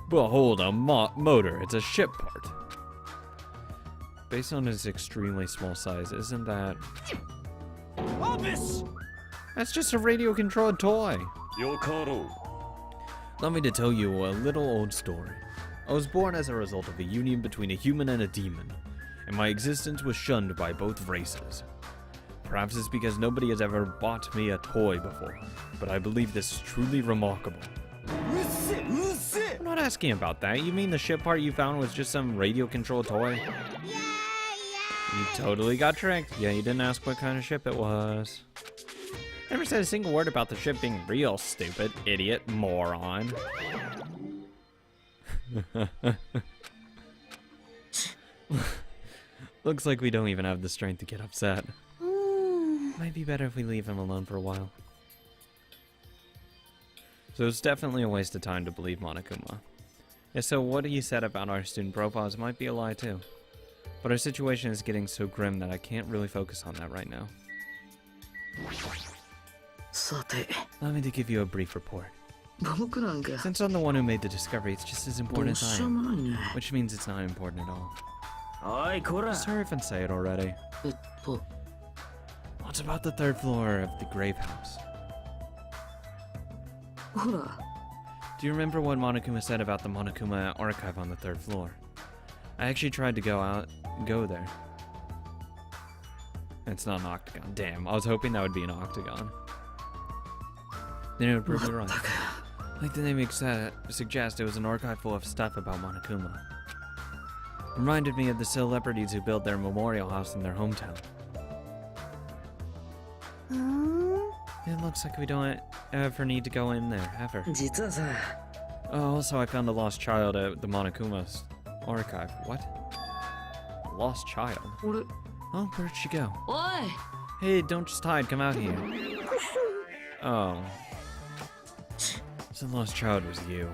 Behold a motor, it's a ship part. Based on its extremely small size, isn't that... Obvious! That's just a radio-controlled toy. よかろう。 Allow me to tell you a little old story. I was born as a result of a union between a human and a demon, and my existence was shunned by both races. Perhaps it's because nobody has ever bought me a toy before, but I believe this is truly remarkable. I'm not asking about that. You mean the ship part you found was just some radio-controlled toy? You totally got tricked. Yeah, you didn't ask what kind of ship it was. Never said a single word about the ship being real, stupid, idiot, moron. Looks like we don't even have the strength to get upset. Might be better if we leave him alone for a while. So it's definitely a waste of time to believe Monokuma. Yeah, so what he said about our student profiles might be a lie too. But our situation is getting so grim that I can't really focus on that right now. さて、 Allow me to give you a brief report. 僕なんか Since I'm the one who made the discovery, it's just as ど important う as し I ようも am. ないね。 Which means it's not important at all. おい、こら。 Just hurry up and say it already. What's about the third floor of the grave house? ほら、 Do you remember what Monokuma said about the Monokuma archive on the third floor? I actually tried to go there. It's not an octagon. Damn, I was hoping that would be an octagon. Then it would prove me wrong. Like the name suggests, it was an archive full of stuff about Monokuma. Reminded me of the celebrities who built their memorial house in their hometown. It looks like we don't ever need to go in there, ever. 実はさ、 Oh, also I found a lost child at the Monokuma's archive. What? A lost child? 俺、 Oh, where'd she go? おい Hey, don't just hide, come out here. Oh. So the lost child was you.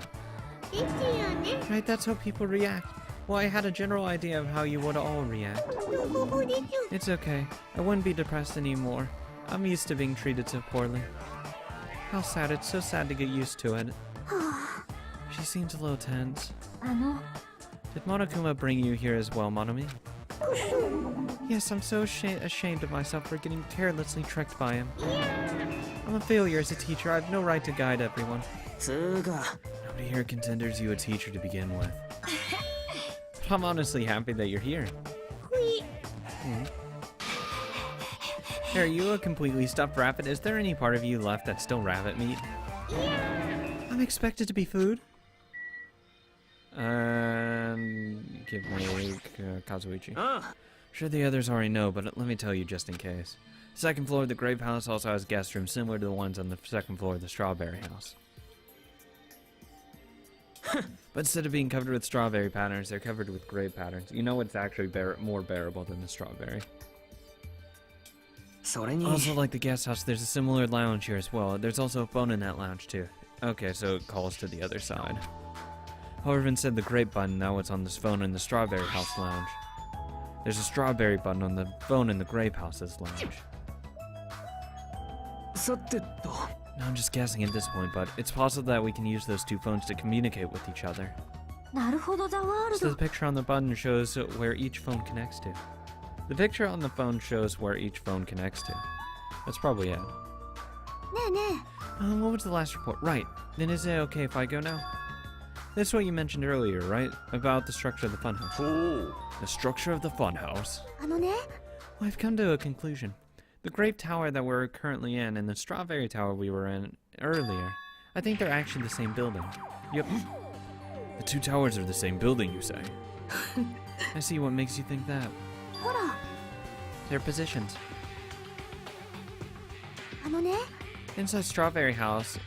Right, that's how people react. Well, I had a general idea of how you would all react. It's okay. I wouldn't be depressed anymore. I'm used to being treated so poorly. How sad, it's so sad to get used to it. She seems a little tense. Did Monokuma bring you here as well, Monomi? Yes, I'm so ashamed of myself for getting carelessly tricked by him. I'm a failure as a teacher. I have no right to guide everyone. つーか、 Nobody here considers you a teacher to begin with. But I'm honestly happy that you're here. Hey, are you a completely stuffed rabbit? Is there any part of you left that's still rabbit meat? I'm expected to be food. Give me Kazuichi. あ Sure, the others already know, but let me tell you just in case. The second floor of the grave house also has guest rooms similar to the ones on the second floor of the strawberry house. But instead of being covered with strawberry patterns, they're covered with grave patterns. You know it's actually more bearable than the strawberry. それに、 Also, like the guest house, there's a similar lounge here as well. There's also a phone in that lounge too. Okay, so it calls to the other side. However, instead of the grape button, now it's on this phone in the strawberry house lounge. There's a strawberry button on the phone in the grape house's lounge. さてと、 Now I'm just guessing at this point, but it's possible that we can use those two phones to communicate with each other. なるほどザワール So ド the picture on the button shows where each phone connects to. The picture on the phone shows where each phone connects to. That's probably it. ねえね What was the last report? Right. Then is it okay if I go now? That's what you mentioned earlier, right? About the structure of the funhouse. ほう。 The structure of the funhouse. えね Well, I've come to a conclusion. The grape tower that we're currently in and the strawberry tower we were in earlier, I think they're actually the same building. Yep. The two towers are the same building, you say? I see. What makes you think that? ほら Their positions. ね Inside Strawberry House,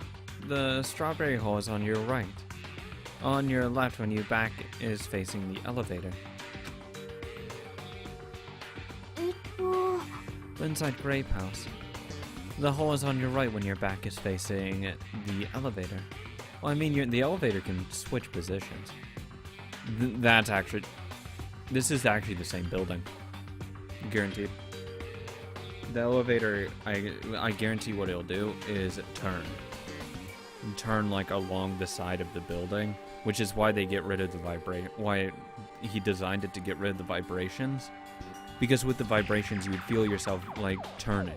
the strawberry hole is on your right. On your left when your back is facing the elevator. えっと Inside Grape House. The hole is on your right when your back is facing the elevator. Well, I mean, the elevator can switch positions. This is actually the same building. Guaranteed. The elevator, I guarantee what it'll do is turn like along the side of the building, which is why they get rid of the why he designed it to get rid of the vibrations. Because with the vibrations, you would feel yourself like turning.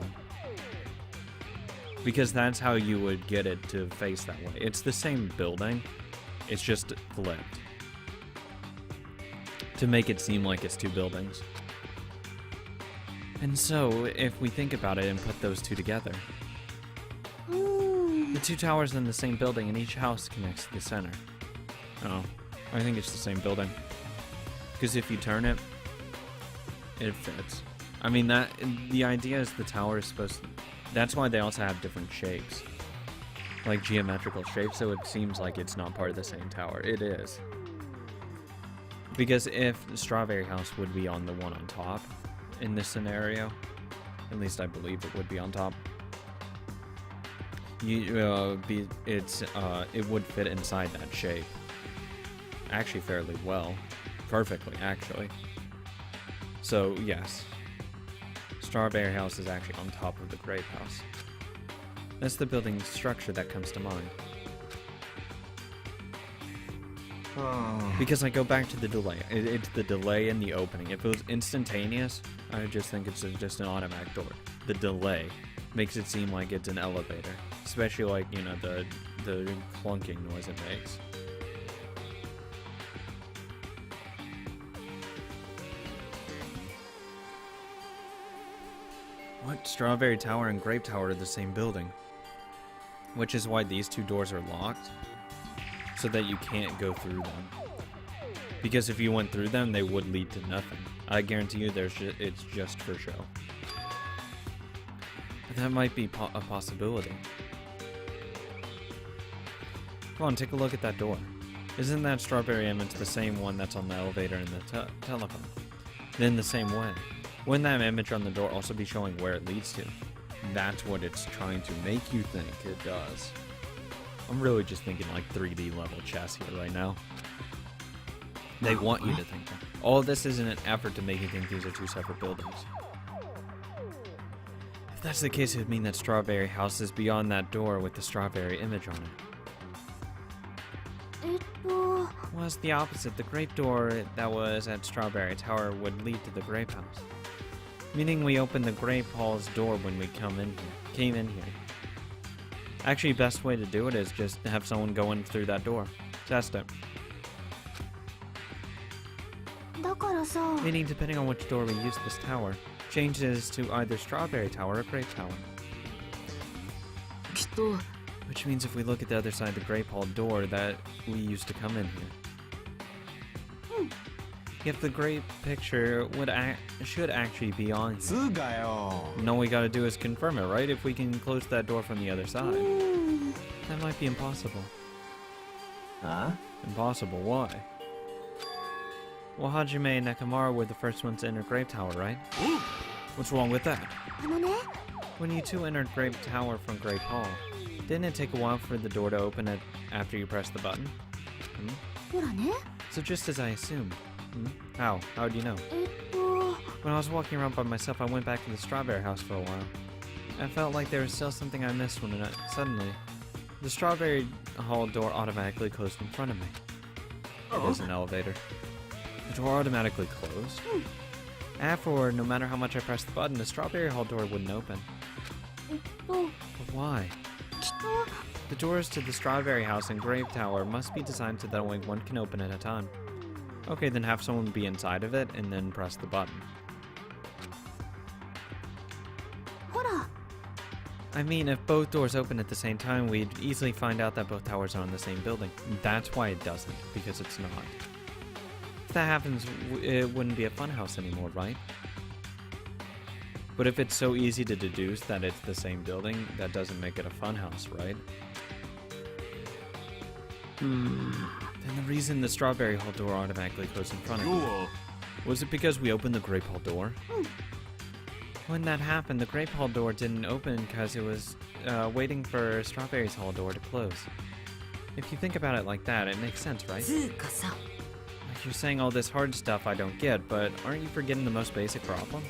Because that's how you would get it to face that way. It's the same building, it's just flipped. To make it seem like it's two buildings. And so, if we think about it and put those two together, the two towers in the same building and each house connects to the center. Oh, I think it's the same building. Because if you turn it, it fits. I mean, the idea is the tower is supposed to... That's why they also have different shapes. Like geometrical shapes, so it seems like it's not part of the same tower. It is. Because if the Strawberry House would be on the one on top in this scenario, at least I believe it would be on top, it would fit inside that shape. Actually fairly well. Perfectly, actually. So, yes. Strawberry House is actually on top of the Grape House. That's the building structure that comes to mind. Because I go back to the delay. It's the delay in the opening. If it was instantaneous, I would just think it's just an automatic door. The delay makes it seem like it's an elevator. Especially like, you know, the clunking noise it makes. What? Strawberry Tower and Grape Tower are the same building. Which is why these two doors are locked. So that you can't go through them. Because if you went through them, they would lead to nothing. I guarantee you it's just for show. But that might be a possibility. Come on, take a look at that door. Isn't that strawberry image the same one that's on the elevator and the telephone? Then the same way. Wouldn't that image on the door also be showing where it leads to? That's what it's trying to make you think it does. I'm really just thinking like 3D level chess here right now. They want you to think that. All this is in an effort to make you think these are two separate buildings. If that's the case, it would mean that Strawberry House is beyond that door with the strawberry image on it. えっと Was the opposite. The grape door that was at Strawberry Tower would lead to the Grape House. Meaning we opened the Grape Hall's door when we came in here. Actually, best way to do it is just have someone go in through that door. Test it. だからさ Meaning, depending on which door we use this tower, changes to either Strawberry Tower or Grape Tower. きっと Which means if we look at the other side of the Grape Hall door that we used to come in here. If the grape picture should actually be on here. つがよ And all we gotta do is confirm it, right? If we can close that door from the other side. That might be impossible. Huh? Impossible, why? Well, Hajime and Nakamura were the first ones to enter Grape Tower, right? What's wrong with that? あのね When you two entered Grape Tower from Grape Hall, didn't it take a while for the door to open it after you pressed the button? ほらね So just as I assumed. How? How do you know? えっと When I was walking around by myself, I went back to the Strawberry House for a while. I felt like there was still something I missed when suddenly, the Strawberry Hall door automatically closed in front of me. It is an elevator. The door automatically closed? Afterward, no matter how much I pressed the button, the Strawberry Hall door wouldn't open. えっと But why? きっと The doors to the Strawberry House and Grape Tower must be designed so that only one can open at a time. Okay, then have someone be inside of it and then press the button. ほら I mean, if both doors open at the same time, we'd easily find out that both towers are in the same building. That's why it doesn't, because it's not. If that happens, it wouldn't be a funhouse anymore, right? But if it's so easy to deduce that it's the same building, that doesn't make it a funhouse, right? And the reason the strawberry hall door automatically closed in front of you, was it because we opened the grape hall door? When that happened, the grape hall door didn't open because it was waiting for strawberry's hall door to close. If you think about it like that, it makes sense, right? つうかさ Like you're saying all this hard stuff I don't get, but aren't you forgetting the most basic problem?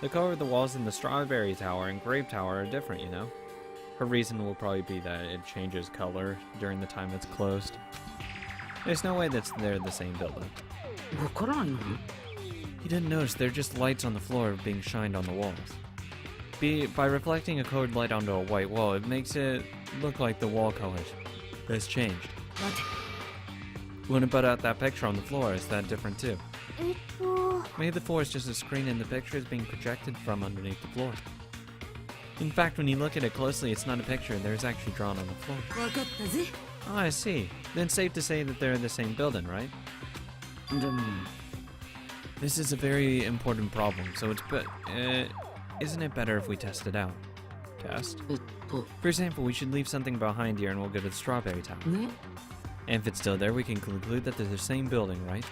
The color of the walls in the strawberry tower and grape tower are different, you know? Her reason will probably be that it changes color during the time it's closed. There's no way that they're the same building. わからないの You didn't notice they're just lights on the floor being shined on the walls. By reflecting a colored light onto a white wall, it makes it look like the wall color has changed. 待て When it put out that picture on the floor, is that different too? えっと Maybe the floor is just a screen and the picture is being projected from underneath the floor. In fact, when you look at it closely, it's not a picture, there's actually drawn on the floor. わかったぜ Oh, I see. Then safe to say that they're the same building, right? でも This is a very important problem, so isn't it better if we test it out? Test? えっと For example, we should leave something behind here and we'll go to the strawberry tower. ね And if it's still there, we can conclude that they're the same building, right?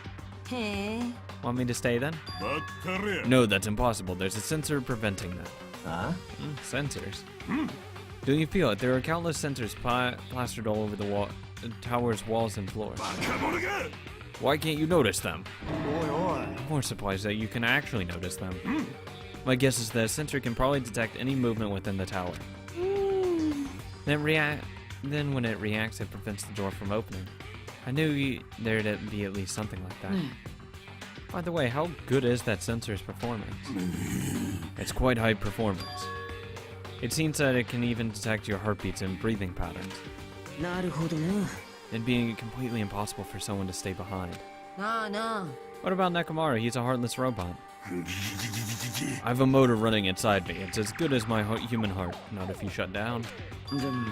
へえ Want me to stay then? No, that's impossible. There's a sensor preventing that. あ Sensors? Don't you feel it? There are countless sensors plastered all over the tower's walls and floors. Why can't you notice them? おいおい I'm more surprised that you can actually notice them. My guess is that a sensor can probably detect any movement within the tower. うーん Then when it reacts, it prevents the door from opening. I knew there'd be at least something like that. ね By the way, how good is that sensor's performance? It's quite high performance. It seems that it can even detect your heartbeats and breathing patterns. なるほどな It'd be completely impossible for someone to stay behind. なあなあ What about Nekomaru? He's a heartless robot. I have a motor running inside me. It's as good as my human heart. Not if you shut down. でも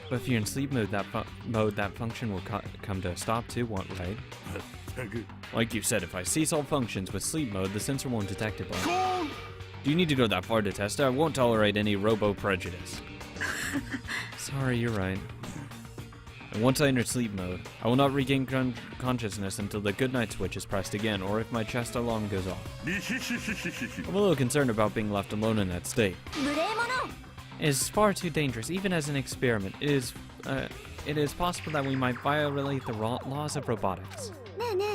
But if you're in sleep mode, that function will come to a stop too, right? Like you said, if I cease all functions with sleep mode, the sensor won't detect it. Do you need to go that far to test it? I won't tolerate any robo-prejudice. Sorry, you're right. And once I enter sleep mode, I will not regain consciousness until the goodnight switch is pressed again, or if my chest alarm goes off. I'm a little concerned about being left alone in that state. 無礼者 It is far too dangerous, even as an experiment. It is possible that we might violate the laws of robotics. ねえね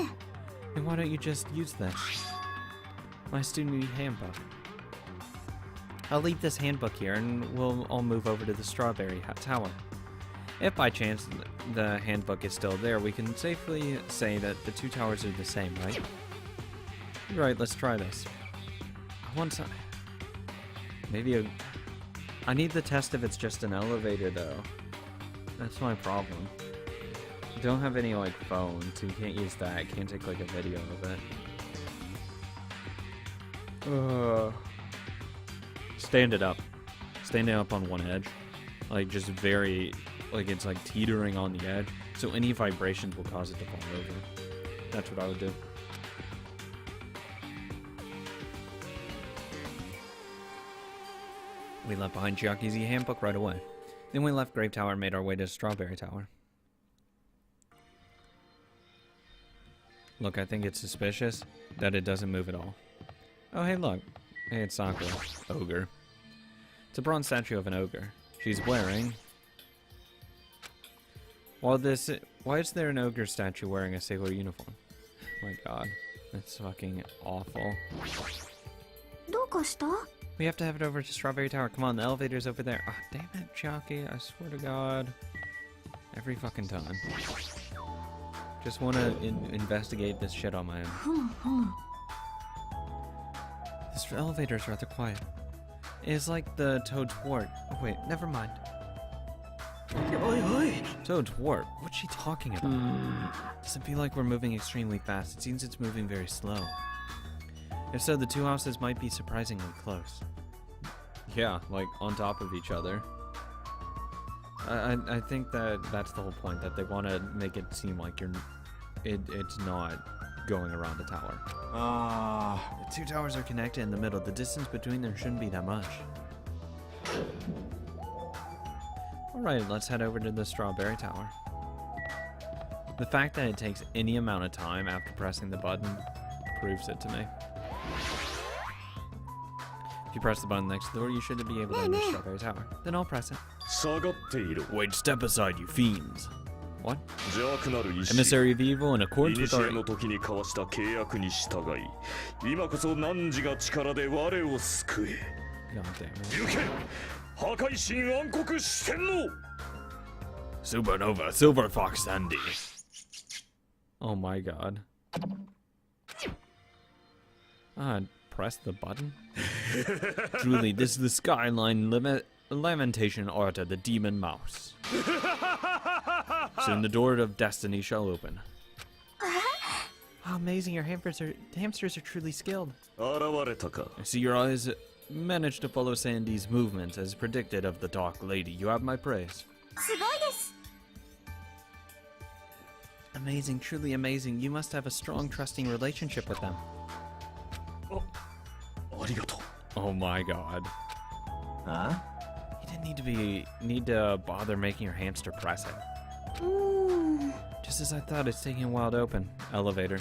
Then why don't you just use this? My student handbook. I'll leave this handbook here and we'll all move over to the strawberry tower. If by chance the handbook is still there, we can safely say that the two towers are the same, right? Right, let's try this. I want some... Maybe I need the test if it's just an elevator though. That's my problem. I don't have any like phone, so you can't use that. Can't take like a video of it. Stand it up. Standing up on one edge. Like just very, like it's like teetering on the edge. So any vibrations will cause it to fall over. That's what I would do. We left behind Chiaki's handbook right away. Then we left Grape Tower and made our way to Strawberry Tower. Look, I think it's suspicious that it doesn't move at all. Oh, hey, look. Hey, it's Sakura. Ogre. It's a bronze statue of an ogre. She's wearing... Why is there an ogre statue wearing a sailor uniform? My god. That's fucking awful. どうかした We have to have it over to Strawberry Tower. Come on, the elevator's over there. Ah, damn it, Chiaki. I swear to god. Every fucking time. Just want to investigate this shit on my own. ふんふん This elevator is rather quiet. It's like the Toad's Wart. Oh wait, never mind. おいおい Toad's Wart? What's she talking about? Does it feel like we're moving extremely fast? It seems it's moving very slow. If so, the two houses might be surprisingly close. Yeah, like on top of each other. I think that's the whole point, that they want to make it seem like it's not going around the tower. The two towers are connected in the middle. The distance between them shouldn't be that much. Alright, let's head over to the Strawberry Tower. The fact that it takes any amount of time after pressing the button proves it to me. If you press the button next to the door, you should be able to enter Strawberry Tower. Then I'll press it. 下がっている Wait, step aside, you fiends. What? 邪悪なる意志 Emissary of evil in accordance 古 with our... の時に交わした契約に従い今こそ汝が力で我を救え God damn it. 行け破壊神暗黒四天王 Supernova Silver Fox Sandy. Oh my god. Press the button? Truly, this is the skyline lamentation art of the demon mouse. Soon the door of destiny shall open. How amazing, your hamsters are truly skilled. 現れたか I see your eyes managed to follow Sandy's movements as predicted of the Dark Lady. You have my praise. すごいです Amazing, truly amazing. You must have a strong, trusting relationship with them. ありがとう Oh my god. あ You didn't need to bother making your hamster press it. うーん Just as I thought, it's taking a while to open. Elevator.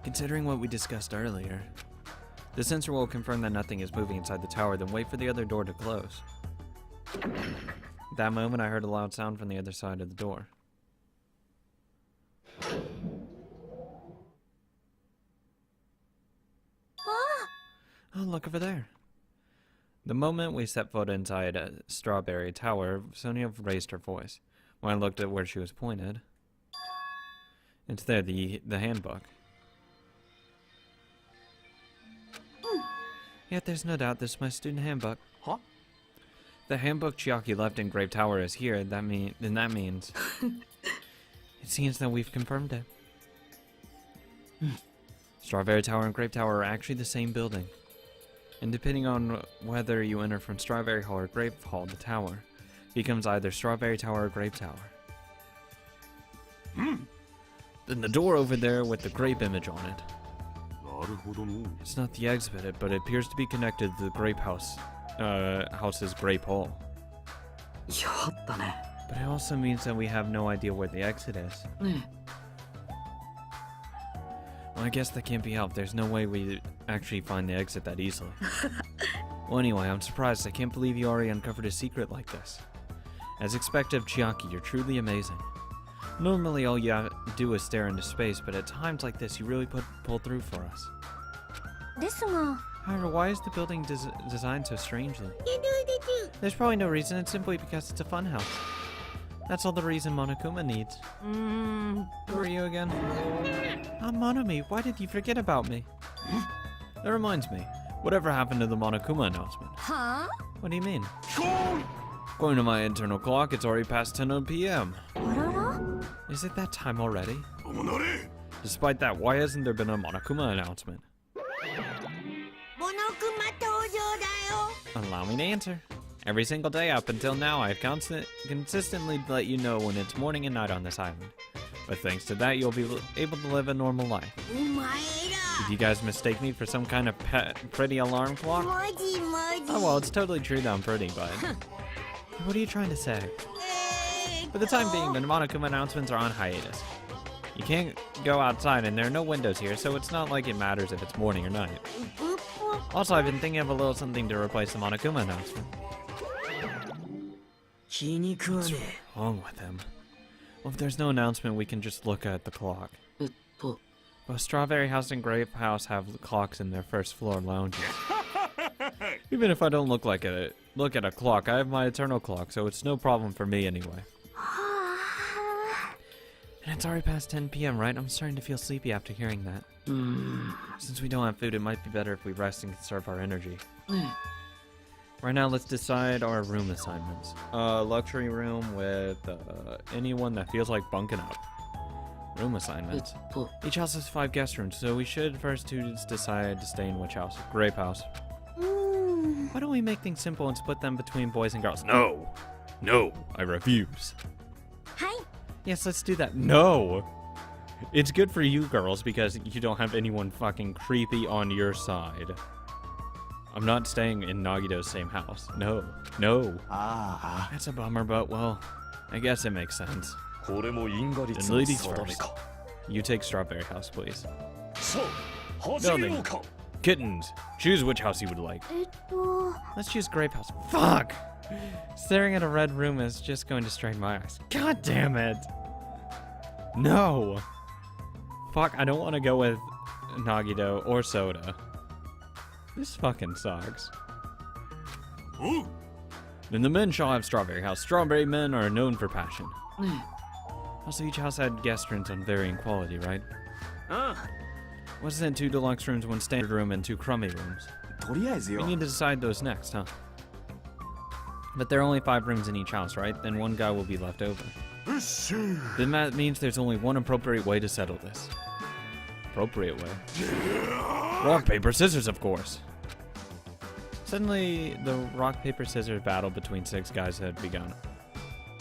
Considering what we discussed earlier, the sensor will confirm that nothing is moving inside the tower, then wait for the other door to close. At that moment, I heard a loud sound from the other side of the door. Oh, look over there. The moment we set foot inside a Strawberry Tower, Sonia raised her voice. When I looked at where she was pointed, it's there, the handbook. Yet there's no doubt this is my student handbook. Huh? The handbook Chiaki left in Grape Tower is here. That means it seems that we've confirmed it. Strawberry Tower and Grape Tower are actually the same building. And depending on whether you enter from Strawberry Hall or Grape Hall, the tower becomes either Strawberry Tower or Grape Tower. Then the door over there with the grape image on it. なるほどの It's not the exhibit, but it appears to be connected to the Grape House, house's Grape Hall. やったね But it also means that we have no idea where the exit is. ね Well, I guess that can't be helped. There's no way we actually find the exit that easily. Well, anyway, I'm surprised. I can't believe you already uncovered a secret like this. As expected of Chiaki, you're truly amazing. Normally, all you have to do is stare into space, but at times like this, you really pull through for us. ですが However, why is the building designed so strangely? There's probably no reason. It's simply because it's a funhouse. That's all the reason Monokuma needs. うーん Who are you again? I'm Monomi. Why did you forget about me? That reminds me. Whatever happened to the Monokuma announcement? は What do you mean? According to my internal clock, it's already past 10 p.m. ああらら Is it that time already? おなれ Despite that, why hasn't there been a Monokuma announcement? モノクマ登場だよ Allow me to answer. Every single day up until now, I've consistently let you know when it's morning and night on this island. But thanks to that, you'll be able to live a normal life. お前 Did you guys mistake me for some kind of pretty alarm ら clock? マジマジ Oh well, it's totally true that I'm pretty, but... What are you trying to say? For the time being, the Monokuma announcements are on hiatus. You can't go outside and there are no windows here, so it's not like it matters if it's morning or night. Also, I've been thinking of a little something to replace the Monokuma announcement. 気に食わね What's wrong with him? Well, if there's no announcement, we can just look at the clock. えと Both Strawberry House and Grape House have clocks in their first floor lounges. Even if I don't look at a clock, I have my eternal clock, so it's no problem for me anyway. は And it's already past 10 p.m., right? I'm starting to feel sleepy after hearing that. うーん Since we don't have food, it might be better if we rest and conserve our energy. ね Right now, let's decide our room assignments. Luxury room with anyone that feels like bunking up. Room えっ assignments. と Each house has 5 guest rooms, so we should first decide to stay in which house. Grape house. うーん Why don't we make things simple and split them between boys and girls? No! No! I refuse. はい Yes, let's do that. No! It's good for you girls because you don't have anyone fucking creepy on your side. I'm not staying in Nagito's same house. No. No. あ That's a bummer, but well, I guess it makes sense. あこれも因果率 Then の ladies 定め first. か You take Strawberry House, please. さあ始めようか Kittens, choose which house you would like. えっと Let's choose Grape House. Fuck! Staring at a red room is just going to strain my eyes. God damn it! No! Fuck, I don't want to go with Nagito or Soda. This fucking sucks. Then the men shall have Strawberry House. Strawberry men are known for passion. ね Also, each house had guest rooms on varying quality, right? あ Wasn't it 2 deluxe rooms, 1 standard room, and 2 crummy rooms? とりあえず We よ need to decide those next, huh? But there are only 5 rooms in each house, right? Then 1 guy will be left over. Then that means there's only 1 appropriate way to settle this. Appropriate way? Rock, paper, scissors, of course! Suddenly, the rock, paper, scissors battle between 6 guys had begun.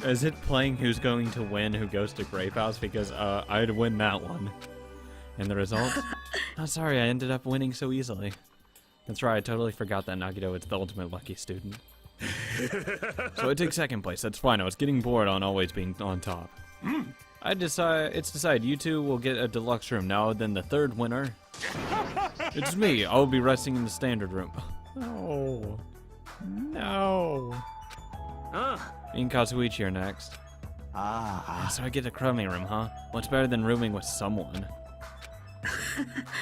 Is it playing who's going to win who goes to Grape House? Because, I'd win that one. And the result? Oh, sorry, I ended up winning so easily. That's right, I totally forgot that Nagito is the ultimate lucky student. So I take 2nd place, that's fine, I was getting bored on always being on top. It's decided, you 2 will get a deluxe room. Now then the 3rd winner. It's me, I'll be resting in the standard room. Oh. No. あ Me and Kazuichi are next. ああ So I get a crummy room, huh? What's better than rooming with someone?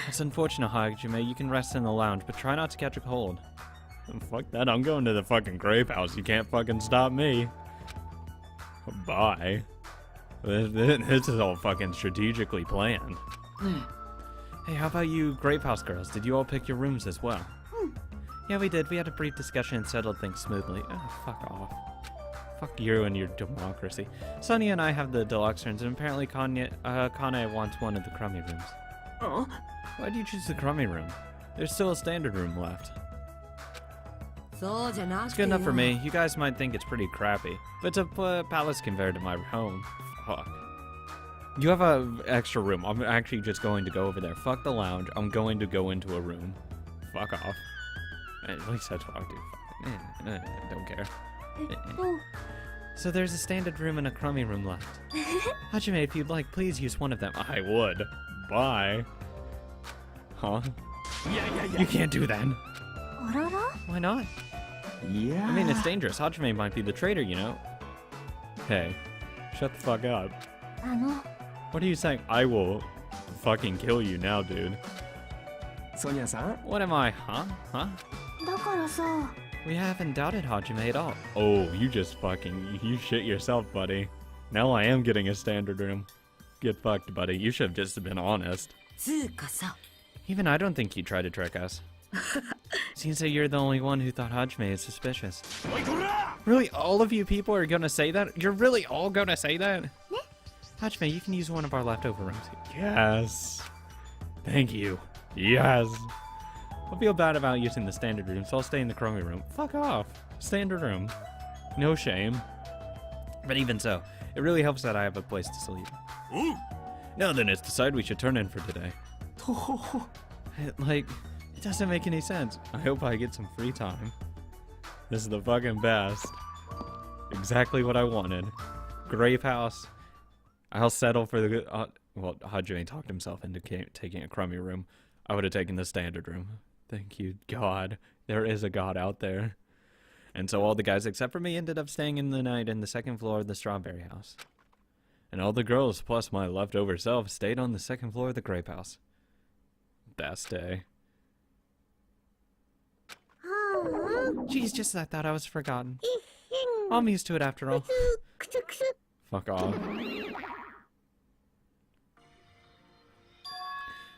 It's unfortunate, Hajime. You can rest in the lounge, but try not to catch a cold. Fuck that, I'm going to the fucking Grape House. You can't fucking stop me. Bye. This is all fucking strategically planned. ね Hey, how about you Grape House girls? Did you all pick your rooms as well? Yeah, we did. We had a brief discussion and settled things smoothly. Oh, fuck off. Fuck you and your democracy. Sonia and I have the deluxe rooms, and apparently Kane wants one of the crummy rooms. あ Why do you choose the crummy room? There's still a standard room left. そうじゃな It's くて good よ enough for me. You guys might think it's pretty crappy, but it's a palace compared to my home. Fuck. You have a extra room. I'm actually just going to go over there. Fuck the lounge. I'm going to go into a room. Fuck off. At least that's what I do. Don't care. えっと So there's a standard room and a crummy room left. Hajime, if you'd like, please use one of them. I would. Bye. Huh? You can't do that. あらら Why not? いや I mean, it's dangerous. Hajime might be the traitor, you know? Hey, shut the fuck up. あの What are you saying? I will fucking kill you now, dude. ソニアさん What am I, huh? Huh? だからさ We haven't doubted Hajime at all. Oh, you shit yourself, buddy. Now I am getting a standard room. Get fucked, buddy. You should have just been honest. つうかさ Even I don't think he tried to trick us. Seems that you're the only one who thought Hajime is suspicious. Really, all of you people are gonna say that? You're really all gonna say that? Hajime, you can use one of our leftover rooms. Yes. Thank you. Yes. I feel bad about using the standard room, so I'll stay in the crummy room. Fuck off. Standard room. No shame. But even so, it really helps that I have a place to sleep. Now then, it's decided we should turn in for today. It doesn't make any sense. I hope I get some free time. This is the fucking best. Exactly what I wanted. Grape House. I'll settle for the... well, Hajime talked himself into taking a crummy room. I would have taken the standard room. Thank you, God. There is a God out there. And so all the guys except for me ended up staying in the night in the 2nd floor of the Strawberry House. And all the girls, plus my leftover self, stayed on the 2nd floor of the Grape House. Best day. Jeez, just as I thought I was forgotten. I'm used to it after all. くつくつ Fuck off.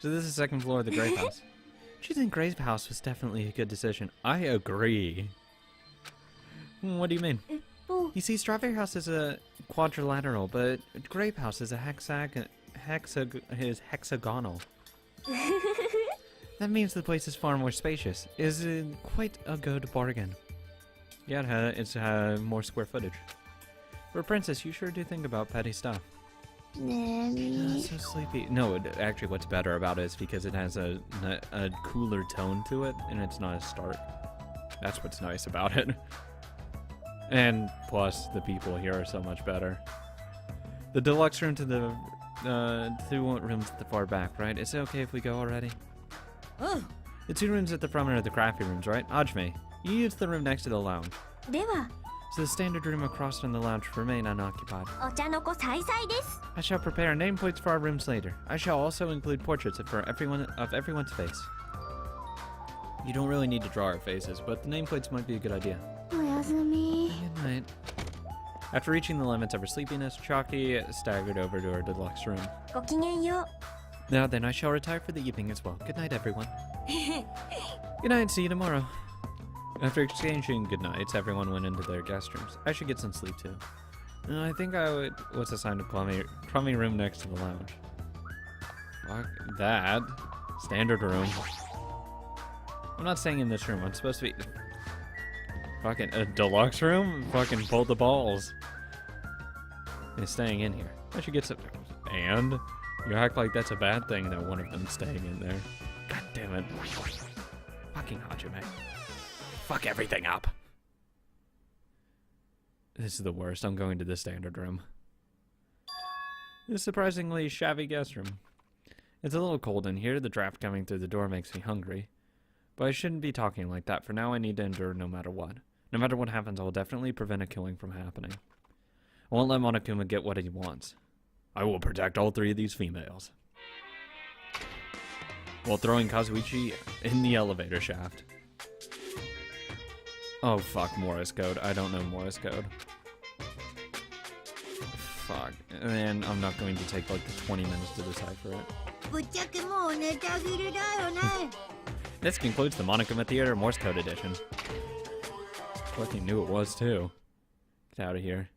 So this is the 2nd floor of the Grape House. Choosing Grape House was definitely a good decision. I agree. What do you mean? えっと You see, Strawberry House is a quadrilateral, but Grape House is a hexagonal. That means the place is far more spacious. It is quite a good bargain. Yeah, it's more square footage. For a princess, you sure do think about petty stuff. ねえみ So sleepy. No, actually, what's better about it is because it has a cooler tone to it, and it's not as stark. That's what's nice about it. And plus, the people here are so much better. The deluxe room to the two rooms at the far back, right? Is it okay if we go already? Oh. The two rooms at the front are the crafty rooms, right? Ajme, you use the room next to the lounge. では So the standard room across from the lounge remain unoccupied. お茶の子さいさいです I shall prepare nameplates for our rooms later. I shall also include portraits of everyone's face. You don't really need to draw our faces, but the nameplates might be a good idea. おやすみ Good night. After reaching the limits of her sleepiness, Chalky staggered over to her deluxe room. ごきげんよ Now then, I shall retire for the evening as well. Good night, everyone. Good night, see you tomorrow. After exchanging good nights, everyone went into their guest rooms. I should get some sleep too. I think I was assigned a crummy room next to the lounge. Fuck that. Standard room. I'm not staying in this room. I'm supposed to be... Fucking a deluxe room? Fucking pull the balls. And staying in here. I should get some... And? You act like that's a bad thing that one of them's staying in there. God damn it. Fucking Hajime. Fuck everything up. This is the worst. I'm going to the standard room. This surprisingly shabby guest room. It's a little cold in here. The draft coming through the door makes me hungry. But I shouldn't be talking like that. For now, I need to endure no matter what. No matter what happens, I will definitely prevent a killing from happening. I won't let Monokuma get what he wants. I will protect all three of these females. While throwing Kazuichi in the elevator shaft. Oh fuck, Morse code. I don't know Morse code. Fuck. And I'm not going to take like the 20 minutes to decipher it. ぶっちゃけもうネタ切れだよね This concludes the Monokuma Theater Morse Code Edition. Fucking knew it was too. Get out of here.